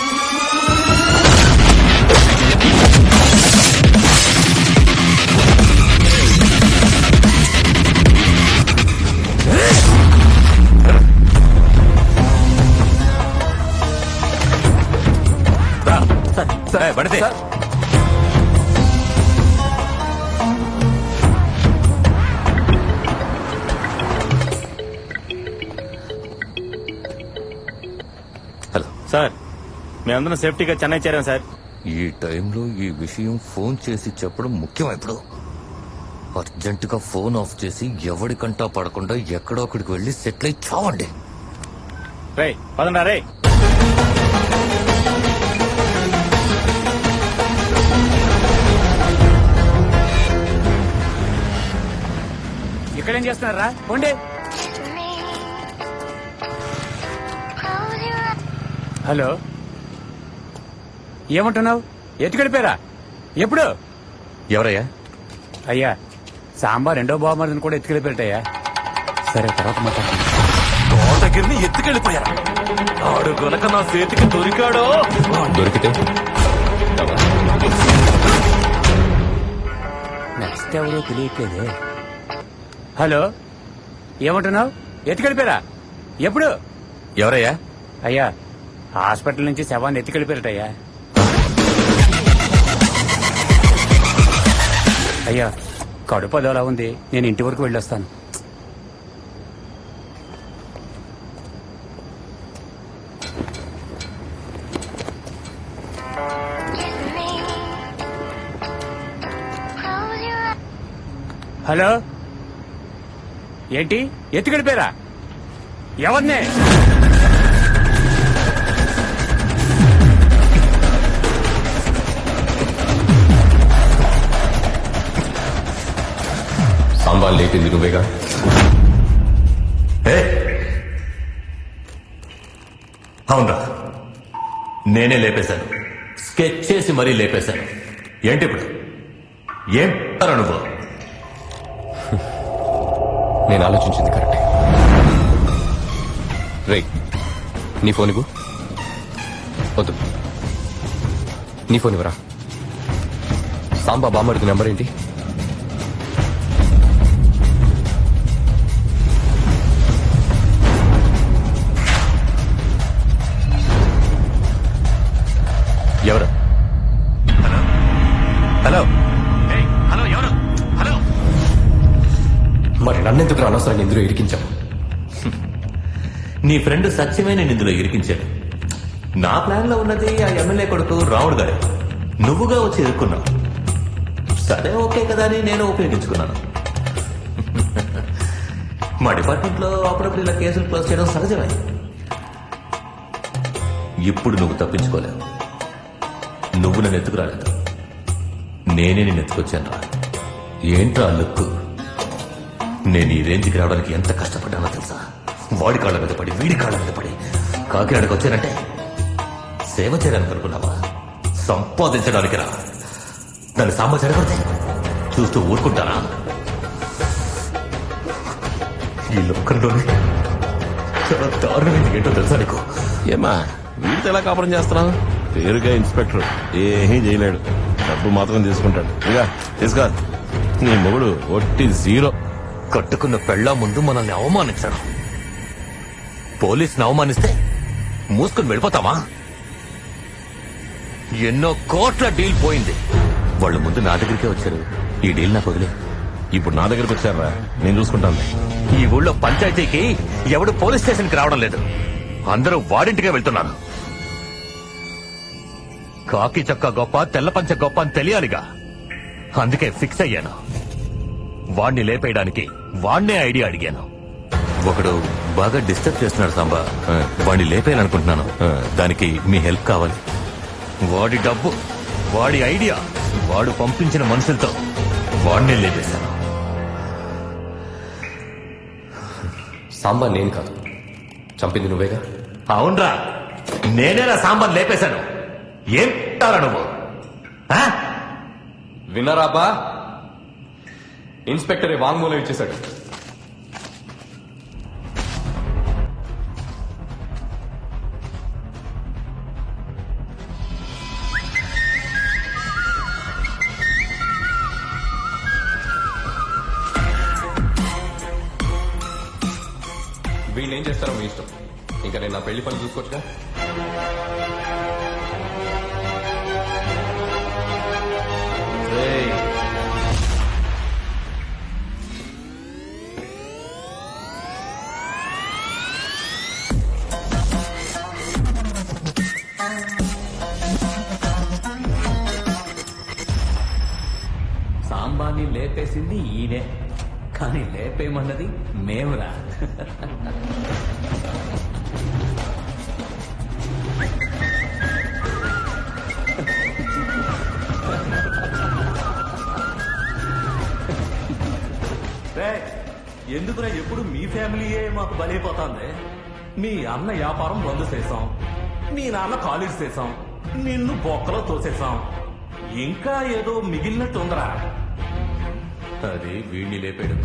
పడితే సార్ మేమందరం సేఫ్టీగా చెన్నై చేరాం సార్. ఈ టైంలో ఈ విషయం ఫోన్ చేసి చెప్పడం ముఖ్యం. ఇప్పుడు అర్జెంటుగా ఫోన్ ఆఫ్ చేసి ఎవడికంటా పడకుండా ఎక్కడో ఒకడికి వెళ్ళి సెటిల్ అయి చావండి. రే పదండా రే. ఇక్కడేం చేస్తున్నారా? పోండి. హలో, ఏమంటున్నావు? ఎత్తుకెళ్ళిపోయారా? ఎప్పుడు? ఎవరయ్యా? అయ్యా, సాంబా రెండో బావమరిదిని కూడా ఎత్తుకెళ్ళిపోయారటయ్యా. సరే, తర్వాత మాట్లాడుతున్నాను. దగ్గరని ఎత్తుకెళ్ళిపోయారా? ఆడు గనక నా చేతికి దొరికాడో. దొరికితే నెక్స్ట్ ఎవరో తెలియట్లేదే. హలో, ఏమంటున్నావు? ఎత్తుకెళ్ళిపోయారా? ఎప్పుడు? ఎవరయ్యా? అయ్యా, హాస్పిటల్ నుంచి శవాన్ని ఎత్తుకెళ్ళిపోయారటయ్యా. అయ్యా కడుపు అదోలా ఉంది, నేను ఇంటి వరకు వెళ్ళొస్తాను. హలో, ఏంటి ఎత్తుకెళ్ళిపోయారా? ఎవరినే? సాంబార్ లేపింది నువ్వేగా? అవునరా, నేనే లేపేశాను. స్కెచ్ చేసి మరీ లేపేశాను. ఏంటి ఇప్పుడు? ఏం నువ్వు? నేను ఆలోచించింది కరెక్టే. రే, నీ ఫోన్ ఇవ్వు. వద్దు, నీ ఫోన్ ఇవ్వరా. సాంబా బామ్మడికి నెంబర్ ఏంటి? ఎవరు? హలో హలో, ఎవరు? హలో. మరి నన్నెందుకు అనవసరంగా ఇందులో ఇరికించావు? నీ ఫ్రెండ్ సత్యమే నేను ఇందులో ఇరికించాడు. నా ప్లాన్ లో ఉన్నది ఆ ఎమ్మెల్యే కొడుకు రావుడు గారే. నువ్వుగా వచ్చి ఇరుక్కున్నావు. సరే, ఓకే కదా అని నేను ఉపయోగించుకున్నాను. మా డిపార్ట్మెంట్ లో అప్పుడప్పుడు ఇలా కేసులు క్లోజ్ చేయడం సహజమే. ఇప్పుడు నువ్వు తప్పించుకోలేవు. నువ్వు నన్ను ఎత్తుకురాలేదు, నేనే నేను ఎత్తుకొచ్చాను రా. ఏంట్రా లుక్కు? నేను ఈ రేంజ్కి రావడానికి ఎంత కష్టపడ్డానో తెలుసా? వాడి కాళ్ళ మీద పడి, వీడి కాళ్ళ మీద పడి కాకినాడకు వచ్చానంటే సేవ చేయడానికి అనుకున్నావా? సంపాదించడానికి రా. నన్ను సాంబా చెడగొడితే చూస్తూ ఊరుకుంటారా? ఈ లోకంలోనే చాలా దారుణమైంది ఏంటో తెలుసా నీకు? ఏమా వీడితో ఎలా కాపురం చేస్తున్నావు? పేరుగా ఇన్స్పెక్టర్, ఏమీ చేయలేడు, డబ్బు మాత్రం తీసుకుంటాడు. ఇక తీసుకో. నీ మొగుడు ఒట్టి జీరో. కట్టుకున్న పెళ్ళా ముందు మనల్ని అవమానించడం, పోలీసుని అవమానిస్తే మూసుకుని వెళ్ళిపోతామా? ఎన్నో కోట్ల డీల్ పోయింది. వాళ్ళు ముందు నా దగ్గరికే వచ్చారు. ఈ డీల్ నాకు వదిలే. ఇప్పుడు నా దగ్గరకు వచ్చారా? నేను చూసుకుంటాను. ఈ ఊళ్ళో పంచాయతీకి ఎవడు పోలీస్ స్టేషన్కి రావడం లేదు. అందరూ వాడింటికే వెళ్తున్నారు. కాకి చొక్క గొప్ప, తెల్ల పంచ గొప్ప అని తెలియాలిగా. అందుకే ఫిక్స్ అయ్యాను. వాణ్ణి లేపేయడానికి వాణ్ణే ఐడియా అడిగాను. ఒకడు బాగా డిస్టర్బ్ చేస్తున్నాడు సాంబా, వాణ్ణి లేపేయాలనుకుంటున్నాను. దానికి మీ హెల్ప్ కావాలి. వాడి డబ్బు, వాడి ఐడియా, వాడు పంపించిన మనుషులతో వాణ్ణే లేపేశాను. సాంబా నేను కాదు, చంపింది నువ్వేగా? అవునరా, నేనేనా సాంబార్ లేపేశాను. ఏం తారా నువ్వు? విన్నారాబా? ఇన్స్పెక్టరే వాంగ్మూలం ఇచ్చేశాడు. వీళ్ళు ఏం చేస్తారో మీ ఇష్టం. ఇంకా నేను నా పెళ్లి పని చూసుకోవచ్చుగా. సాంబాని లేపేసింది ఈయనే, కానీ లేపేయమన్నది మేమురా. ఎందుకురా ఎప్పుడు మీ ఫ్యామిలీయే మాకు బలైపోతుంది? మీ అన్న వ్యాపారం బంద్ చేశాం, మీ నాన్న కాలేజ్ చేశాం, నిన్ను బొక్కలో తోసేశాం. ఇంకా ఏదో మిగిలినట్టుందరా. అది వీడిని లేపాడు.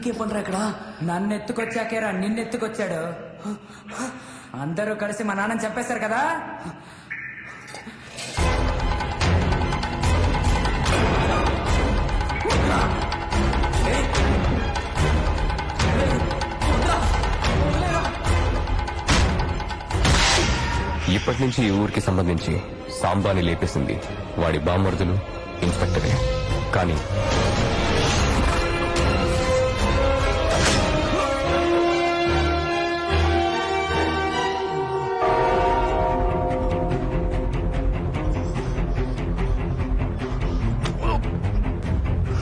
నీకే పండ్రా ఇక్కడ నన్ను ఎత్తుకొచ్చాకేరా నిన్నెత్తుకొచ్చాడు. అందరూ కలిసి మా నాన్నని చెప్పేశారు కదా. ఇప్పటి నుంచి ఈ ఊరికి సంబంధించి సాంబాని లేపేసింది వాడి బామ్మర్దులు, ఇన్స్పెక్టరే. కానీ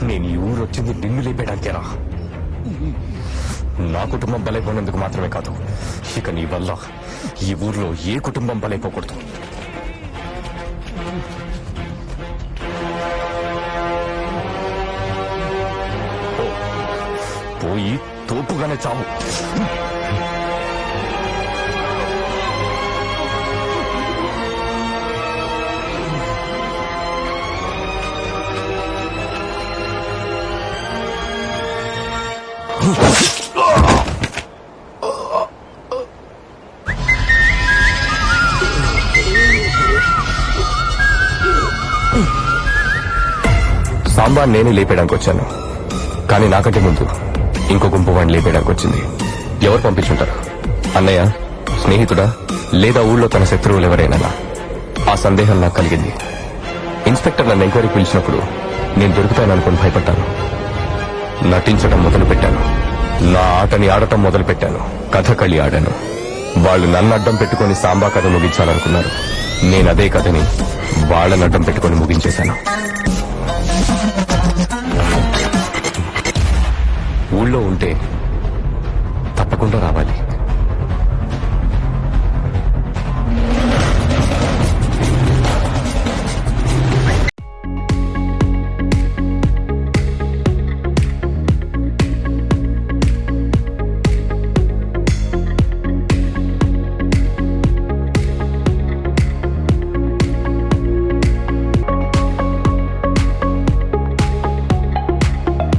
నేను ఈ ఊరు వచ్చింది నిన్ను లేపేయడానికేనా? నా కుటుంబం బలైపోయినందుకు మాత్రమే కాదు, ఇక నీ వల్ల ఈ ఊర్లో ఏ కుటుంబం బలైపోకూడదు. పోయి తోపుగానే చావు. సాంబార్ నేనే లేపేయడానికి వచ్చాను, కానీ నాకంటే ముందు ఇంకో గుంపు వాడిని లేపేయడానికి వచ్చింది. ఎవరు పంపించుంటారు? అన్నయ్య, స్నేహితుడా, లేదా ఊళ్ళో తన శత్రువులు ఎవరైనా? ఆ సందేహం నాకు కలిగింది. ఇన్స్పెక్టర్ నన్ను ఎంక్వైరీ పిలిచినప్పుడు నేను దొరుకుతాననుకుని భయపడ్డాను. నటించడం మొదలు పెట్టాను, నా ఆటని ఆడటం మొదలు పెట్టాను, కథకళి ఆడాను. వాళ్ళు నన్ను అడ్డం పెట్టుకుని సాంబా కథ ముగించాలనుకున్నారు. నేను అదే కథని వాళ్ళని అడ్డం పెట్టుకుని ముగించేశాను. ఊళ్ళో ఉంటే తప్పకుండా రావాలి.